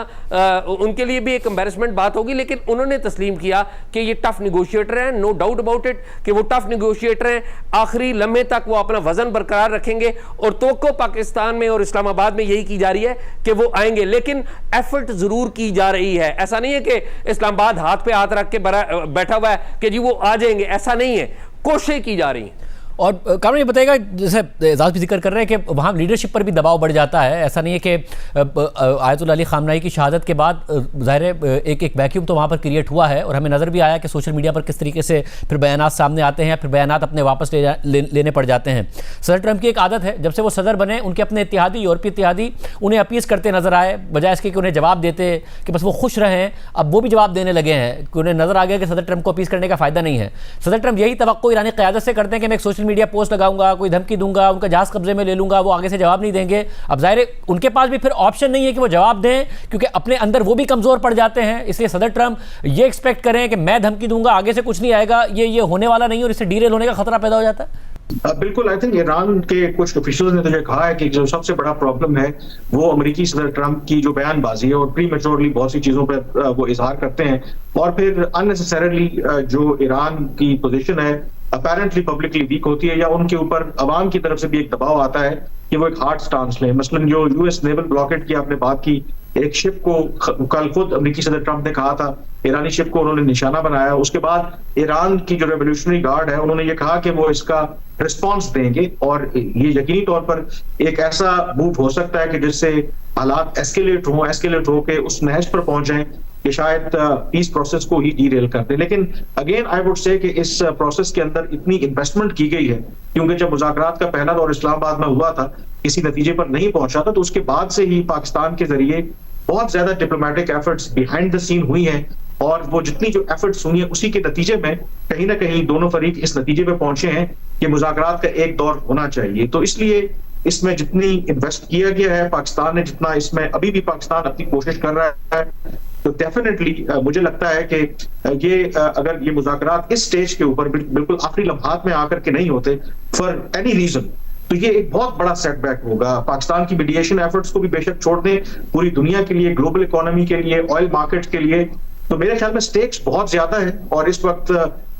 उनके लिए भी एक एम्बैरेसमेंट बात होगी, लेकिन उन्होंने तस्लीम किया कि ये टफ निगोशिएटर हैं, नो डाउट अबाउट इट कि वो टफ निगोशिएटर हैं। आखिरी लम्हे तक वो अपना वजन बरकरार रखेंगे और तवक्को पाकिस्तान में और इस्लामाबाद में यही की जा रही है कि वो आएंगे, लेकिन एफर्ट जरूर की जा रही है। ऐसा नहीं है कि इस्लामाबाद हाथ पे हाथ रख के बैठा हुआ है कि जी वो आ जाएंगे, ऐसा नहीं है, कोशिशें की जा रही हैं। और कानून ये बताएगा, जैसे एजाज भी जिक्र कर रहे हैं कि वहाँ लीडरशिप पर भी दबाव बढ़ जाता है। ऐसा नहीं है कि आयतुल्लाह अली खामनाई की शहादत के बाद ज़ाहिर है एक वैक्यूम तो वहाँ पर क्रिएट हुआ है, और हमें नज़र भी आया कि सोशल मीडिया पर किस तरीके से फिर बयानात सामने आते हैं, फिर बयानात अपने वापस लेने पड़ जाते हैं। सदर ट्रंप की एक आदत है, जब से वो सदर बने उनके अपने इत्तेहादी, यूरोपीय इत्तेहादी उन्हें अपीज़ करते नजर आए, बजाय इसके कि उन्हें जवाब देते कि बस वो खुश रहें। अब वो भी जवाब देने लगे हैं कि उन्हें नज़र आ गया कि सदर ट्रंप को अपीज़ करने का फ़ायदा नहीं है। सदर ट्रंप यही तवक्को ईरानी क़यादत से करते हैं कि मैं एक सोशल मीडिया पोस्ट लगाऊंगा, कोई धमकी दूंगा, उनका जहाज कब्जे में ले लूंगा, वो आगे से जवाब नहीं देंगे। अब जाहिर है उनके पास भी फिर ऑप्शन नहीं है कि वो जवाब दें, क्योंकि अपने अंदर वो भी कमजोर पड़ जाते हैं। इसलिए सदर ट्रंप ये एक्सपेक्ट करें कि मैं धमकी दूंगा, आगे से कुछ नहीं आएगा, ये होने वाला नहीं है और इससे डीरेल होने का खतरा पैदा हो जाता है। बिल्कुल, आई थिंक ईरान के कुछ ऑफिशियल्स ने तो ये कहा है कि जो सबसे बड़ा प्रॉब्लम है वो अमेरिकी सदर ट्रंप की जो बयानबाजी है और प्रीमेच्योरली बहुत सी चीजों पर वो इजहार करते हैं, और फिर अननेसेसरीली जो ईरान की पोजीशन है अपैरेंटली पब्लिकली वीक होती है, या उनके ऊपर अवाम की तरफ से भी एक दबाव आता है कि वो एक हार्ड स्टांस लें। मसलन जो यूएस नेवल ब्लॉकेट की आपने बात की, एक शिप को कल खुद अमेरिकी सदर ट्रंप ने कहा था ईरानी शिप को उन्होंने निशाना बनाया। उसके बाद ईरान की जो रेवोल्यूशनरी गार्ड है उन्होंने ये कहा कि वो इसका रिस्पॉन्स देंगे, और ये यकीनी तौर पर एक ऐसा मूव हो सकता है कि जिससे हालात एस्केलेट हो के उस नहज पर पहुंच जाएं कि शायद पीस प्रोसेस को ही डीरेल कर दे। लेकिन अगेन आई वुड से कि इस प्रोसेस के अंदर इतनी इन्वेस्टमेंट की गई है, क्योंकि जब मुज़ाकरात का पहला दौर इस्लामाबाद में हुआ था, किसी नतीजे पर नहीं पहुंचा था, तो उसके बाद से ही पाकिस्तान के जरिए बहुत ज्यादा diplomatic efforts behind the scene हुई हैं, और वो जितनी जो एफर्ट्स हुई हैं उसी के नतीजे में कहीं ना कहीं दोनों फरीक इस नतीजे पे पहुंचे हैं कि मुज़ाकरात का एक दौर होना चाहिए। तो इसलिए इसमें जितनी इन्वेस्ट किया गया है पाकिस्तान ने, जितना इसमें अभी भी पाकिस्तान अपनी कोशिश कर रहा है, तो डेफिनेटली मुझे लगता है कि ये अगर ये मुज़ाकरात इस स्टेज के ऊपर बिल्कुल आखिरी लम्हात में आकर के नहीं होते फॉर एनी रीजन, तो ये एक बहुत बड़ा सेटबैक होगा पाकिस्तान की मीडिएशन एफर्ट्स को भी बेशक छोड़ दें, पूरी दुनिया के लिए, ग्लोबल इकोनॉमी के लिए, ऑयल मार्केट के लिए। तो मेरे ख्याल में स्टेक्स बहुत ज्यादा है, और इस वक्त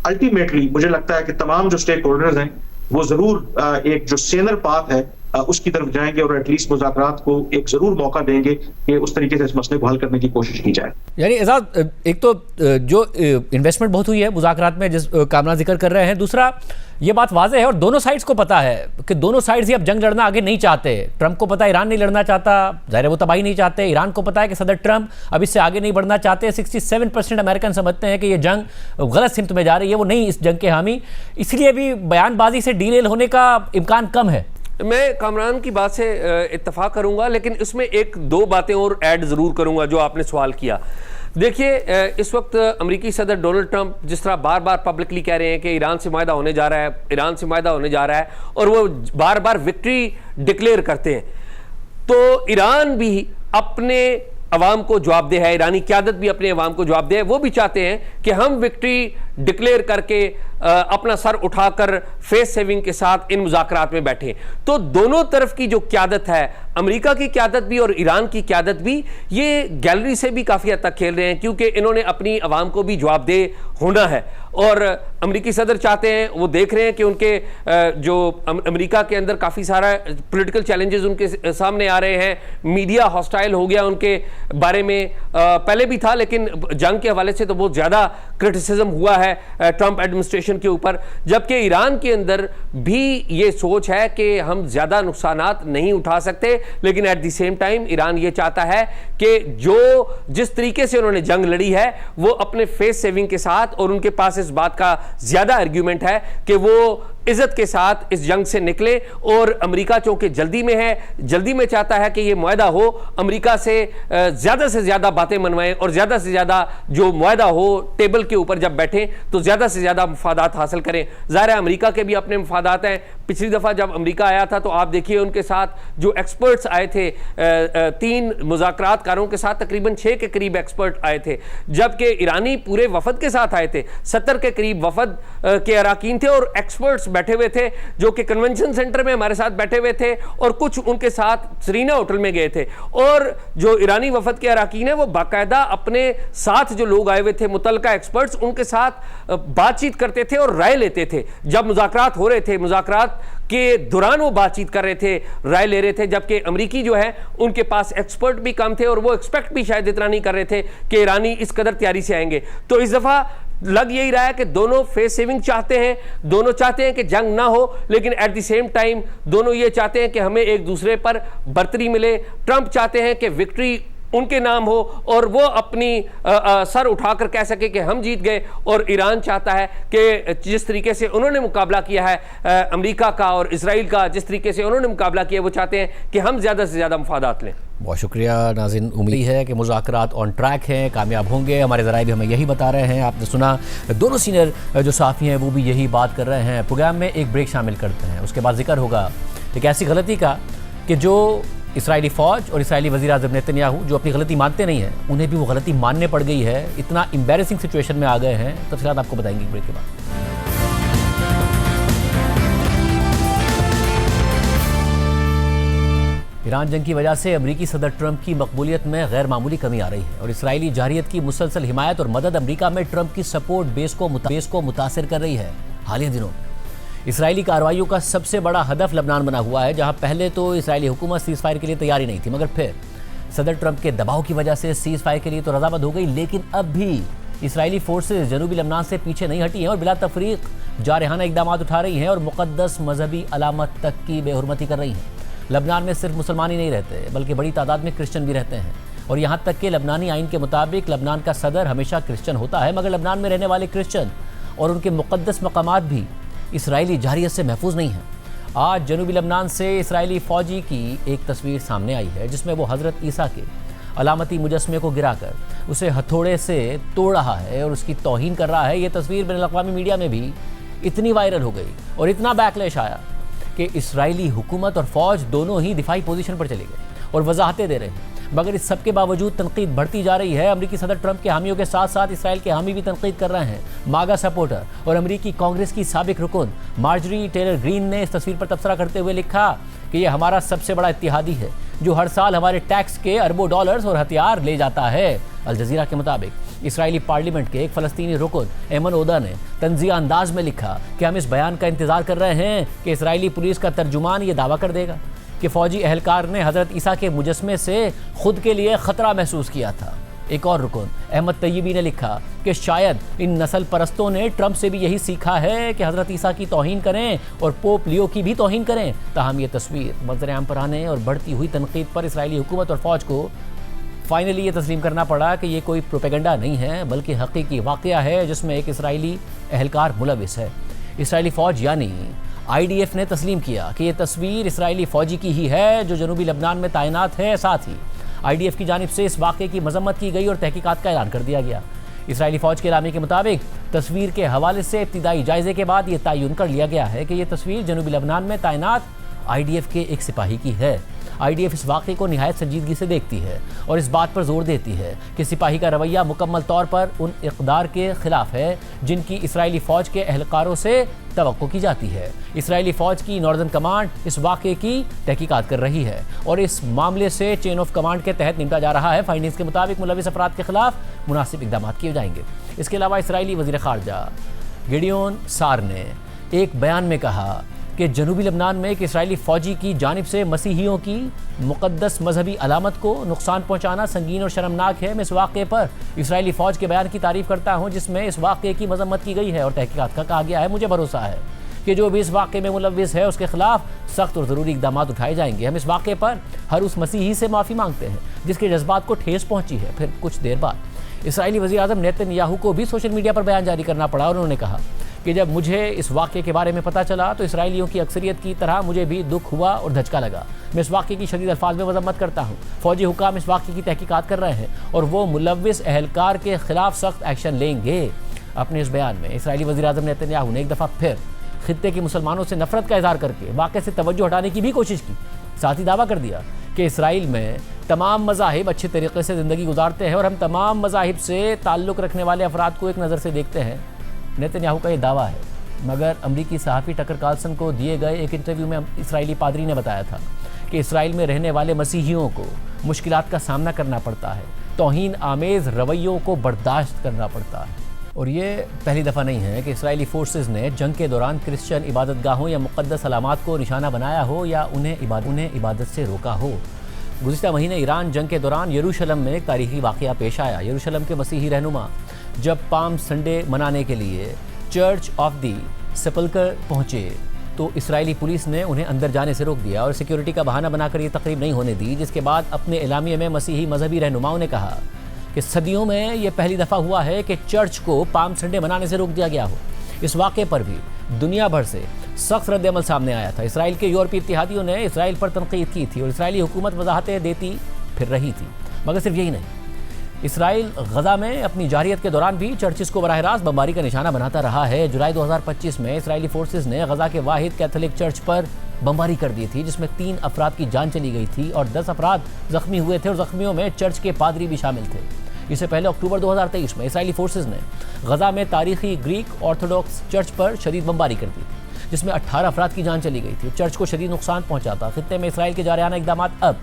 अल्टीमेटली मुझे लगता है कि तमाम जो स्टेक होल्डर्स हैं वो जरूर एक जो सेनर पाथ है उसकी तरफ जाएंगे, और एटलीस्ट मुज़ाकरात को एक जरूर मौका देंगे कि उस तरीके से इस मसले को हल करने की कोशिश की जाए। यानी एजाज, एक तो जो इन्वेस्टमेंट बहुत हुई है मुज़ाकरात में, जिस कामना जिक्र कर रहे हैं, दूसरा ये बात वाज़ेह है और दोनों साइड्स को पता है कि दोनों साइड्स ही अब जंग लड़ना आगे नहीं चाहते। ट्रंप को पता है ईरान नहीं लड़ना चाहता, ज़ाहिर है वो तबाही नहीं चाहते। ईरान को पता है कि सदर ट्रंप अब इससे आगे नहीं बढ़ना चाहते। 67% अमेरिकन समझते हैं कि ये जंग गलत सिमत में जा रही है, वो नहीं इस जंग के हामी, इसलिए भी बयानबाजी से डील होने का इम्कान कम है। मैं कामरान की बात से इत्तफाक करूंगा, लेकिन इसमें एक दो बातें और ऐड ज़रूर करूंगा जो आपने सवाल किया। देखिए, इस वक्त अमेरिकी सदर डोनाल्ड ट्रंप जिस तरह बार बार पब्लिकली कह रहे हैं कि ईरान से मायदा होने जा रहा है, ईरान से मायदा होने जा रहा है, और वो बार बार विक्ट्री डिक्लेयर करते हैं, तो ईरान भी अपने अवाम को जवाब दे है, ईरानी क़यादत भी अपने अवाम को जवाब दे है। वो भी चाहते हैं कि हम विक्ट्री डिक्लेयर करके अपना सर उठाकर फेस सेविंग के साथ इन मुज़ाकरात में बैठे। तो दोनों तरफ की जो क़यादत है, अमेरिका की क़यादत भी और ईरान की क़यादत भी, ये गैलरी से भी काफ़ी हद तक खेल रहे हैं, क्योंकि इन्होंने अपनी अवाम को भी जवाबदेह होना है। और अमेरिकी सदर चाहते हैं, वो देख रहे हैं कि उनके जो अमेरिका के अंदर काफ़ी सारा पॉलिटिकल चैलेंजेस उनके सामने आ रहे हैं, मीडिया हॉस्टाइल हो गया उनके बारे में, पहले भी था लेकिन जंग के हवाले से तो बहुत ज़्यादा क्रिटिसिज्म हुआ है ट्रंप एडमिनिस्ट्रेशन के ऊपर। जबकि ईरान के अंदर भी ये सोच है कि हम ज़्यादा नुकसानात नहीं उठा सकते, लेकिन at the same time Iran ये चाहता है कि जो जिस तरीके से उन्होंने जंग लड़ी है वो अपने फेस सेविंग के साथ, और उनके पास इस बात का ज़्यादा आर्ग्यूमेंट है कि वो इज्जत के साथ इस जंग से निकले। और अमेरिका चूंकि जल्दी में है, जल्दी में चाहता है कि ये मुआहदा हो, अमेरिका से ज़्यादा बातें मनवाएं, और ज़्यादा से ज़्यादा जो मुआहदा हो टेबल के ऊपर जब बैठें तो ज़्यादा से ज़्यादा मफादात हासिल करें। ज़ाहिर है अमेरिका के भी अपने मफादात हैं। पिछली दफ़ा जब अमेरिका आया था तो आप देखिए उनके साथ जो एक्सपर्ट्स आए थे, 3 मुज़ाकरातकारों के साथ तकरीबन 6 के करीब एक्सपर्ट आए थे, जबकि ईरानी पूरे वफद के साथ आए थे। 70 के करीब वफद के अराकीन थे और एक्सपर्ट्स बैठे हुए थे जो कि कन्वेंशन सेंटर में हमारे साथ बैठे हुए थे, और कुछ उनके साथ सरीना होटल में गए थे। और जो ईरानी वफद के अराकीन है वो बाकायदा अपने साथ जो लोग आए हुए थे, मुतल्लिका एक्सपर्ट्स, उनके साथ बातचीत करते थे और राय लेते थे। जब मुज़ाकरात हो रहे थे, मुज़ाकरात के दौरान वो बातचीत कर रहे थे, राय ले रहे थे, जबकि अमेरिकी जो है उनके पास एक्सपर्ट भी कम थे और वो एक्सपेक्ट भी शायद इतना नहीं कर रहे थे कि ईरानी इस कदर तैयारी से आएंगे। तो इस दफ़ा लग यही रहा है कि दोनों फेस सेविंग चाहते हैं, दोनों चाहते हैं कि जंग ना हो, लेकिन एट द सेम टाइम दोनों ये चाहते हैं कि हमें एक दूसरे पर बर्तरी मिले। ट्रंप चाहते हैं कि विक्ट्री उनके नाम हो और वो अपनी सर उठाकर कह सके कि हम जीत गए, और ईरान चाहता है कि जिस तरीके से उन्होंने मुकाबला किया है अमेरिका का और इजराइल का, जिस तरीके से उन्होंने मुकाबला किया, वो चाहते हैं कि हम ज़्यादा से ज़्यादा मफादात लें। बहुत शुक्रिया नाज़रीन, उम्मीद है कि मुज़ाकरात ऑन ट्रैक हैं, कामयाब होंगे। हमारे ज़राए भी हमें यही बता रहे हैं। आपने सुना दोनों सीनियर जो साफ़ी हैं वो भी यही बात कर रहे हैं। प्रोग्राम में एक ब्रेक शामिल करते हैं, उसके बाद जिक्र होगा एक ऐसी गलती का कि जो इसराइली फ़ौज और इसराइली वज़ीर आज़म नेतन्याहू जो अपनी गलती मानते नहीं हैं, उन्हें भी वो गलती मानने पड़ गई है। इतना एम्बैरेसिंग सिचुएशन में आ गए हैं। तफ़सीलात आपको बताएंगे ब्रेक के बाद। ईरान जंग की वजह से अमेरिकी सदर ट्रंप की मकबूलियत में गैर मामूली कमी आ रही है और इसराइली जारहियत की मुसलसल हिमायत और मदद अमेरिका में ट्रंप की सपोर्ट बेस को मुतासिर कर रही है। हालिया दिनों इसराइली कार्रवाइयों का सबसे बड़ा हदफ लबनान बना हुआ है, जहां पहले तो इसराइली हुकूमत सीज़ फायर के लिए तैयारी नहीं थी, मगर फिर सदर ट्रंप के दबाव की वजह से सीज़ फायर के लिए तो रज़ामंद हो गई, लेकिन अब भी इसराइली फोर्सेज जनूबी लबनान से पीछे नहीं हटी हैं और बिला तफरीक जारहाना इकदाम उठा रही हैं और मुक़द्दस मजहबी अलामत तक की बेहुरमती कर रही हैं। लबनान में सिर्फ मुसलमान ही नहीं रहते बल्कि बड़ी तादाद में क्रिश्चियन भी रहते हैं और यहाँ तक कि लबनानी आइन के मुताबिक लबनान का सदर हमेशा क्रिश्चियन होता है, मगर लबनान में रहने वाले क्रिश्चियन और उनके मुक़द्दस मकामात भी इसराइली जारियत से महफूज नहीं हैं। आज जनूबी लबनान से इसराइली फ़ौजी की एक तस्वीर सामने आई है जिसमें वो हज़रत ईसा के अलामती मुजस्मे को गिराकर उसे हथौड़े से तोड़ रहा है और उसकी तौहीन कर रहा है। ये तस्वीर बैनुल-अक़वामी मीडिया में भी इतनी वायरल हो गई और इतना बैकलैश आया कि इसराइली हुकूमत और फ़ौज दोनों ही दिफाई पोजीशन पर चले गए और वजाहतें दे रहे हैं। मगर इस सब के बावजूद तनकीद बढ़ती जा रही है। अमरीकी सदर ट्रंप के हामियों के साथ साथ इसराइल के हामी भी तनकीद कर रहे हैं। मागा सपोर्टर और अमरीकी कांग्रेस की साबिक रुकन मार्जरी टेलर ग्रीन ने इस तस्वीर पर तबसरा करते हुए लिखा कि यह हमारा सबसे बड़ा इत्तेहादी है जो हर साल हमारे टैक्स के अरबों डॉलर्स और हथियार ले जाता है। अल जज़ीरा के मुताबिक इसराइली पार्लियामेंट के एक फ़लस्तीनी रुकन एमन ओदा ने तंज़िया अंदाज में लिखा कि हम इस बयान का इंतज़ार कर रहे हैं कि इसराइली पुलिस का तर्जुमान ये दावा कर देगा कि फ़ौजी एहलकार ने हज़रत ईसा के मुजस्मे से खुद के लिए ख़तरा महसूस किया था। एक और रुकन अहमद तैयबी ने लिखा कि शायद इन नस्ल परस्तों ने ट्रंप से भी यही सीखा है कि हज़रत ईसा की तौहीन करें और पोप लियो की भी तौहीन करें। ताहम ये तस्वीर मंज़र-ए-आम पर आने और बढ़ती हुई तनकीद पर इसराइली हुकूमत और फ़ौज को फाइनली ये तस्लीम करना पड़ा कि ये कोई प्रोपेगेंडा नहीं है बल्कि हकीकी वाक़या है जिसमें एक इसराइली एहलकार मुलविस है। इसराइली फ़ौज यानी IDF ने तस्लीम किया कि ये तस्वीर इसराइली फ़ौजी की ही है जो जनूबी लबनान में तैनात है। साथ ही IDF की जानिब से इस वाक़े की मजम्मत की गई और तहकीकात का ऐलान कर दिया गया। इसराइली फ़ौज के एलामी के मुताबिक तस्वीर के हवाले से इब्तिदाई जायज़े के बाद ये तयन कर लिया गया है कि ये तस्वीर जनूबी लबनान में तैनात IDF के एक सिपाही की है। IDF इस वाक़े को निहायत संजीदगी से देखती है और इस बात पर जोर देती है कि सिपाही का रवैया मुकम्मल तौर पर उन इक़दार के ख़िलाफ़ है जिनकी इसराइली फ़ौज के एहलकारों से तवक्को की जाती है। इसराइली फ़ौज की नॉर्दर्न कमांड इस वाक़े की तहकीकात कर रही है और इस मामले से चेन ऑफ कमांड के तहत निपटा जा रहा है। फाइंडिंग्स के मुताबिक मुलविस अफराद के खिलाफ मुनासिब इक़दाम किए जाएंगे। इसके अलावा इसराइली वज़ीर ख़ारजा गिडियोन सार ने एक बयान में कहा कि जनूबी लबनान में एक इसराइली फ़ौजी की जानिब से मसीहियों की मुक़द्दस मजहबी अलामत को नुकसान पहुँचाना संगीन और शर्मनाक है। मैं इस वाक़े पर इसराइली फ़ौज के बयान की तारीफ़ करता हूँ जिसमें इस वाक़े की मजम्मत की गई है और तहकीकात का कहा गया है। मुझे भरोसा है कि जो भी इस वाक़े में मुलविस है उसके खिलाफ सख्त और ज़रूरी इक़दाम उठाए जाएंगे। हम इस वाक़े पर हर उस मसीही से माफ़ी मांगते हैं जिसके जज्बात को ठेस पहुँची है। फिर कुछ देर बाद इसराइली वज़ीर-ए-आज़म नेतन्याहू को भी सोशल मीडिया पर बयान जारी करना पड़ा और उन्होंने कहा कि जब मुझे इस वाक़े के बारे में पता चला तो इसराइलियों की अक्सरियत की तरह मुझे भी दुख हुआ और धचका लगा। मैं इस वाक़े की शदीद अल्फाज में मज़म्मत करता हूँ। फ़ौजी हुकाम इस वाक़े की तहकीकात कर रहे हैं और वो मुलविस एहलकार के ख़िलाफ़ सख्त एक्शन लेंगे। अपने इस बयान में इसराइली वज़ीर-ए-आज़म नेतन्याहू ने एक दफ़ा फिर खित्ते के मुसलमानों से नफ़रत का इज़हार करके वाक़े से तवज्जो हटाने की भी कोशिश की। साथ ही दावा कर दिया कि इसराइल में तमाम मज़ाहिब अच्छे तरीके से ज़िंदगी गुजारते हैं और हम तमाम मज़ाहिब से ताल्लुक़ रखने वाले अफराद को एक नज़र से देखते हैं। नेतन्याहू का ये दावा है, मगर अमरीकी सहाफ़ी टकर कार्लसन को दिए गए एक इंटरव्यू में इसराइली पादरी ने बताया था कि इसराइल में रहने वाले मसीहियों को मुश्किलात का सामना करना पड़ता है, तौहीन आमेज़ रवैयों को बर्दाश्त करना पड़ता है। और ये पहली दफ़ा नहीं है कि इसराइली फोर्सेस ने जंग के दौरान क्रिश्चियन इबादतगाहों या मुक़द्दस अलामात को निशाना बनाया हो या उन्हें इबादत से रोका हो। गुज़िश्ता महीने ईरान जंग के दौरान यरूशलम में एक तारीख़ी वाक़या पेश आया। यरूशलम के मसीही रहनुमा जब पाम संडे मनाने के लिए चर्च ऑफ दी सेपल्कर पहुँचे तो इसराइली पुलिस ने उन्हें अंदर जाने से रोक दिया और सिक्योरिटी का बहाना बनाकर ये तकरीब नहीं होने दी, जिसके बाद अपने एलामिये में मसीही मजहबी रहनुमाओं ने कहा कि सदियों में ये पहली दफ़ा हुआ है कि चर्च को पाम संडे मनाने से रोक दिया गया हो। इस वाक़े पर भी दुनिया भर से सख्त रद्द-ए-अमल सामने आया था। इसराइल के यूरोपीय इत्तेहादियों ने इसराइल पर तनकीद की थी और इसराइली हुकूमत वजाहतें देती फिर रही थी। मगर सिर्फ यही नहीं, इसराइल गज़ा में अपनी जारियत के दौरान भी चर्चिस को बराह रास्त बमबारी का निशाना बनाता रहा है। जुलाई 2025 में इसराइली फोर्सेस ने गज़ा के वाहिद कैथोलिक चर्च पर बमबारी कर दी थी, जिसमें 3 अफराद की जान चली गई थी और 10 अफराद ज़ख्मी हुए थे और ज़ख्मियों में चर्च के पादरी भी शामिल थे। इससे पहले अक्टूबर 2023 में इसराइली फोर्सेस ने गज़ा में तारीखी ग्रीक ऑर्थोडॉक्स चर्च पर शदीद बमबारी कर दी थी, जिसमें 18 अफराद की जान चली गई थी। चर्च को शदीद नुकसान पहुंचा था। खित्ते में इसराइल के जारहाना इक़दामात अब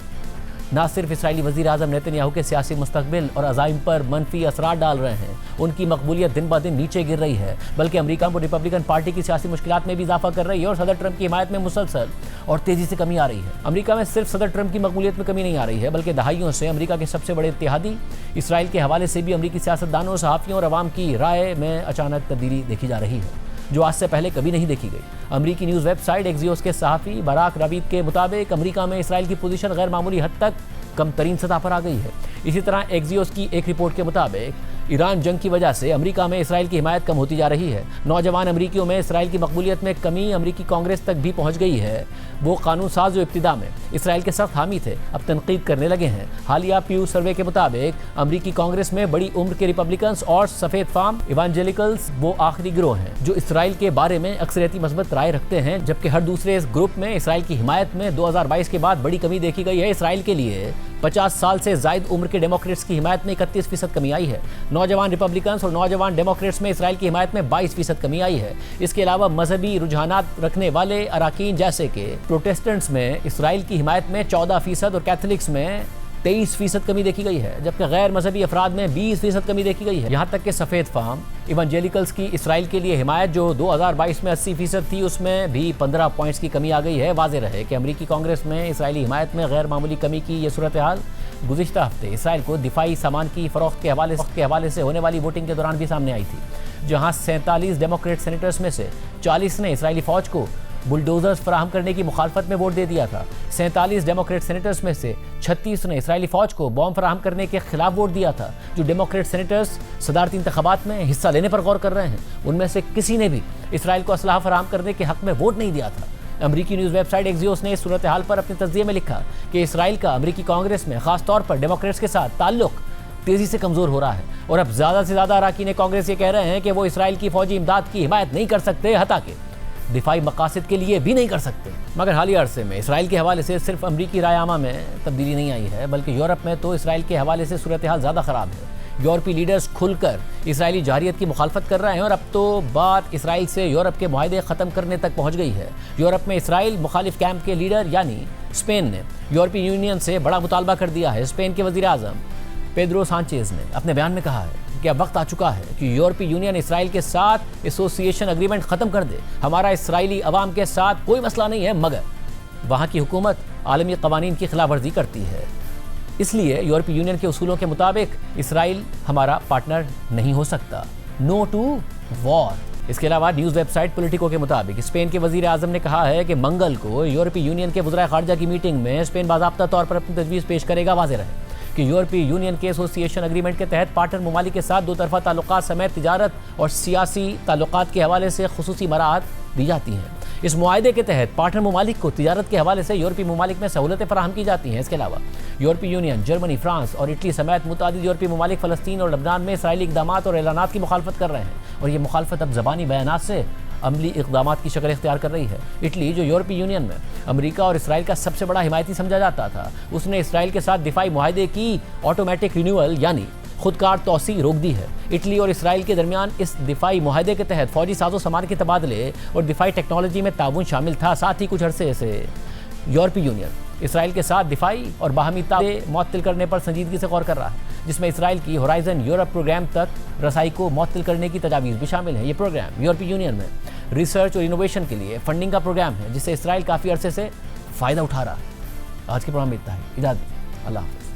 ना सिर्फ इसराइली वज़ीर आज़म नेतन्याहू के सियासी मुस्तकबिल और अज़ाइम पर मनफी असरात डाल रहे हैं, उनकी मकबूलियत दिन ब दिन नीचे गिर रही है, बल्कि अमेरिका को रिपब्लिकन पार्टी की सियासी मुश्किलात में भी इजाफा कर रही है और सदर ट्रंप की हिमायत में मुसलसल और तेज़ी से कमी आ रही है। अमेरिका में सिर्फ सदर ट्रंप की मकबूलियत में कमी नहीं आ रही है, बल्कि दहाइयों से अमेरिका के सबसे बड़े इत्तेहादी इसराइल के हवाले से भी अमेरिकी सियासतदानों, सहाफ़ियों और अवाम की राय में अचानक तब्दीली देखी जा रही है, जो आज से पहले कभी नहीं देखी गई। अमेरिकी न्यूज़ वेबसाइट एक्सियोस के सहाफ़ी बराक रबीद के मुताबिक अमेरिका में इसराइल की पोजीशन गैर मामूली हद तक कम तरीन सतह पर आ गई है। इसी तरह एक्सियोस की एक रिपोर्ट के मुताबिक ईरान जंग की वजह से अमेरिका में इसराइल की हिमायत कम होती जा रही है। नौजवान अमेरिकियों में इसराइल की मकबूलियत में कमी अमेरिकी कांग्रेस तक भी पहुंच गई है। वो कानून साज जो इब्तिदा में इसराइल के सख्त हामी थे, अब तनकीद करने लगे हैं। हालिया प्यू सर्वे के मुताबिक अमेरिकी कांग्रेस में बड़ी उम्र के रिपब्लिकन्स और सफ़ेद फार्म इवांजेलिकल्स वो आखिरी गिरोह हैं जो इसराइल के बारे में अक्सरियती मस्बत राय रखते हैं, जबकि हर दूसरे इस ग्रुप में इसराइल की हिमायत में 2022 के बाद बड़ी कमी देखी गई है। इसराइल के लिए 50 साल से जायद उम्र के डेमोक्रेट्स की हिमायत में 31% कमी आई है। नौजवान रिपब्लिकन्स और नौजवान डेमोक्रेट्स में इसराइल की हिमायत में 22% कमी आई है। इसके अलावा मजहबी रुझानात रखने वाले अराकीन जैसे कि प्रोटेस्टेंट्स में इसराइल की हिमायत में 14% और कैथलिक्स में 23% कमी देखी गई है, जबकि गैर मजहबी अफराद में 20% कमी देखी गई है। यहाँ तक कि सफ़ेद फार्म इवांजेलिकल्स की इसराइल के लिए हिमायत जो 2022 में 80% थी, उसमें भी 15 पॉइंट्स की कमी आ गई है। वाज़ेह रहे कि अमेरिकी कांग्रेस में इसराइली हिमायत में गैर मामूली कमी की ये सूरत हाल गुज़िश्ता हफ्ते इसराइल को दिफाई सामान की फ़रोख्त के हवाले से होने वाली वोटिंग के दौरान भी सामने आई थी, जहाँ 47 डेमोक्रेट सेनेटर्स में से 40 ने इसराइली फ़ौज को बुलडोजर्स फराहम करने की मुखालफत में वोट दे दिया था। 47 डेमोक्रेट सेनेटर्स में से 36 ने इसराइली फ़ौज को बॉम्ब फराहम करने के खिलाफ वोट दिया था। जो डेमोक्रेट सेनेटर्स सदारती इंतखाबात में हिस्सा लेने पर गौर कर रहे हैं, उनमें से किसी ने भी इसराइल को असलाह फराहम करने के हक़ में वोट नहीं दिया था। अमेरिकी न्यूज़ वेबसाइट एक्सियोस ने इस सूरत हाल पर अपने तज़किये में लिखा कि इसराइल का अमेरिकी कांग्रेस में ख़ास तौर पर डेमोक्रेट्स के साथ ताल्लुक तेज़ी से कमज़ोर हो रहा है और अब ज़्यादा से ज़्यादा अरकान कांग्रेस ये कह रहे हैं कि वो इसराइल की फ़ौजी इमदाद की हिमायत नहीं कर सकते, हता के दिफाई मकासद के लिए भी नहीं कर सकते। मगर हालिया अरसे में इसराइल के हवाले से सिर्फ अमरीकी राय आमा में तब्दीली नहीं आई है, बल्कि यूरोप में तो इसराइल के हवाले से सूरत हाल ज़्यादा ख़राब है। यूरोपीय लीडर्स खुलकर इसराइली जारियत की मुखालफत कर रहे हैं और अब तो बात इसराइल से यूरोप के मुआहदे ख़त्म करने तक पहुँच गई है। यूरोप में इसराइल मुखालिफ कैंप के लीडर यानी स्पेन ने यूरोपीय यूनियन से बड़ा मुतालबा कर दिया है। स्पेन के वज़ीर आज़म पेड्रो सांचेज़ ने अपने बयान में कहा है कि अब वक्त आ चुका है कि यूरोपीय यूनियन इसराइल के साथ एसोसिएशन एग्रीमेंट ख़त्म कर दे। हमारा इसराइली अवाम के साथ कोई मसला नहीं है, मगर वहाँ की हुकूमत आलमी क़वानीन की खिलाफ वर्जी करती है, इसलिए यूरोपीय यूनियन के उसूलों के मुताबिक इसराइल हमारा पार्टनर नहीं हो सकता। No to war. इसके अलावा न्यूज़ वेबसाइट पॉलिटिको के मुताबिक स्पेन के वज़ीर आज़म ने कहा है कि मंगल को यूरोपीय यूनियन के वज़ीर ख़ारजा की मीटिंग में स्पेन बाज़ाब्ता तौर पर अपनी तजवीज़ पेश करेगा। वाज़ेह रहे कि यूरोपीय यूनियन के एसोसिएशन एग्रीमेंट के तहत पार्टनर ममालिक के साथ दो तरफ़ा ताल्लुकात समेत तिजारत और सियासी ताल्लुकात के हवाले से खुसूसी मराहत दी जाती हैं। इस मुआहदे के तहत पार्टनर ममालिक को तिजारत के हवाले से यूरोपीय ममालिक में सहूलतें फराहम की जाती हैं। इसके अलावा यूरोपीय यूनियन, जर्मनी, फ्रांस और इटली समेत मुतादिद यूरोपीय ममालिक फ़लस्तीन और लबनान में इसराइली इक़दामात और ऐलानात की मुखालफत कर रहे हैं और ये मुखालफत अब ज़बानी बयानात से अमली इक़दामात की शक्ल इख्तियार कर रही है। इटली, जो यूरोपीय यूनियन में अमेरिका और इसराइल का सबसे बड़ा हिमायती समझा जाता था, उसने इसराइल के साथ दिफाई मुआहदे की ऑटोमेटिक रिन्यूअल यानी खुदकार तोसी रोक दी है। इटली और इसराइल के दरमियान इस दिफाई मुआहदे के तहत फ़ौजी साजो सामान के तबादले और दिफाई टेक्नोलॉजी में ताउन शामिल था। साथ ही कुछ अरसे से यूरोपीय यूनियन इसराइल के साथ दिफाई और बाहमी ताल्लुक़ मुअत्तल करने पर संजीदगी से गौर कर रहा है, जिसमें इसराइल की होराइजन यूरोप प्रोग्राम तक रसाई को मुअत्तल करने की तजावीज़ भी शामिल है। ये प्रोग्राम यूरोपीय यूनियन में रिसर्च और इनोवेशन के लिए फंडिंग का प्रोग्राम है, जिससे इसराइल काफ़ी अरसे से फ़ायदा उठा रहा है। आज के प्रोग्राम में इतना ही। इजाज़त दीजिए। अल्लाह हाफ़िज़।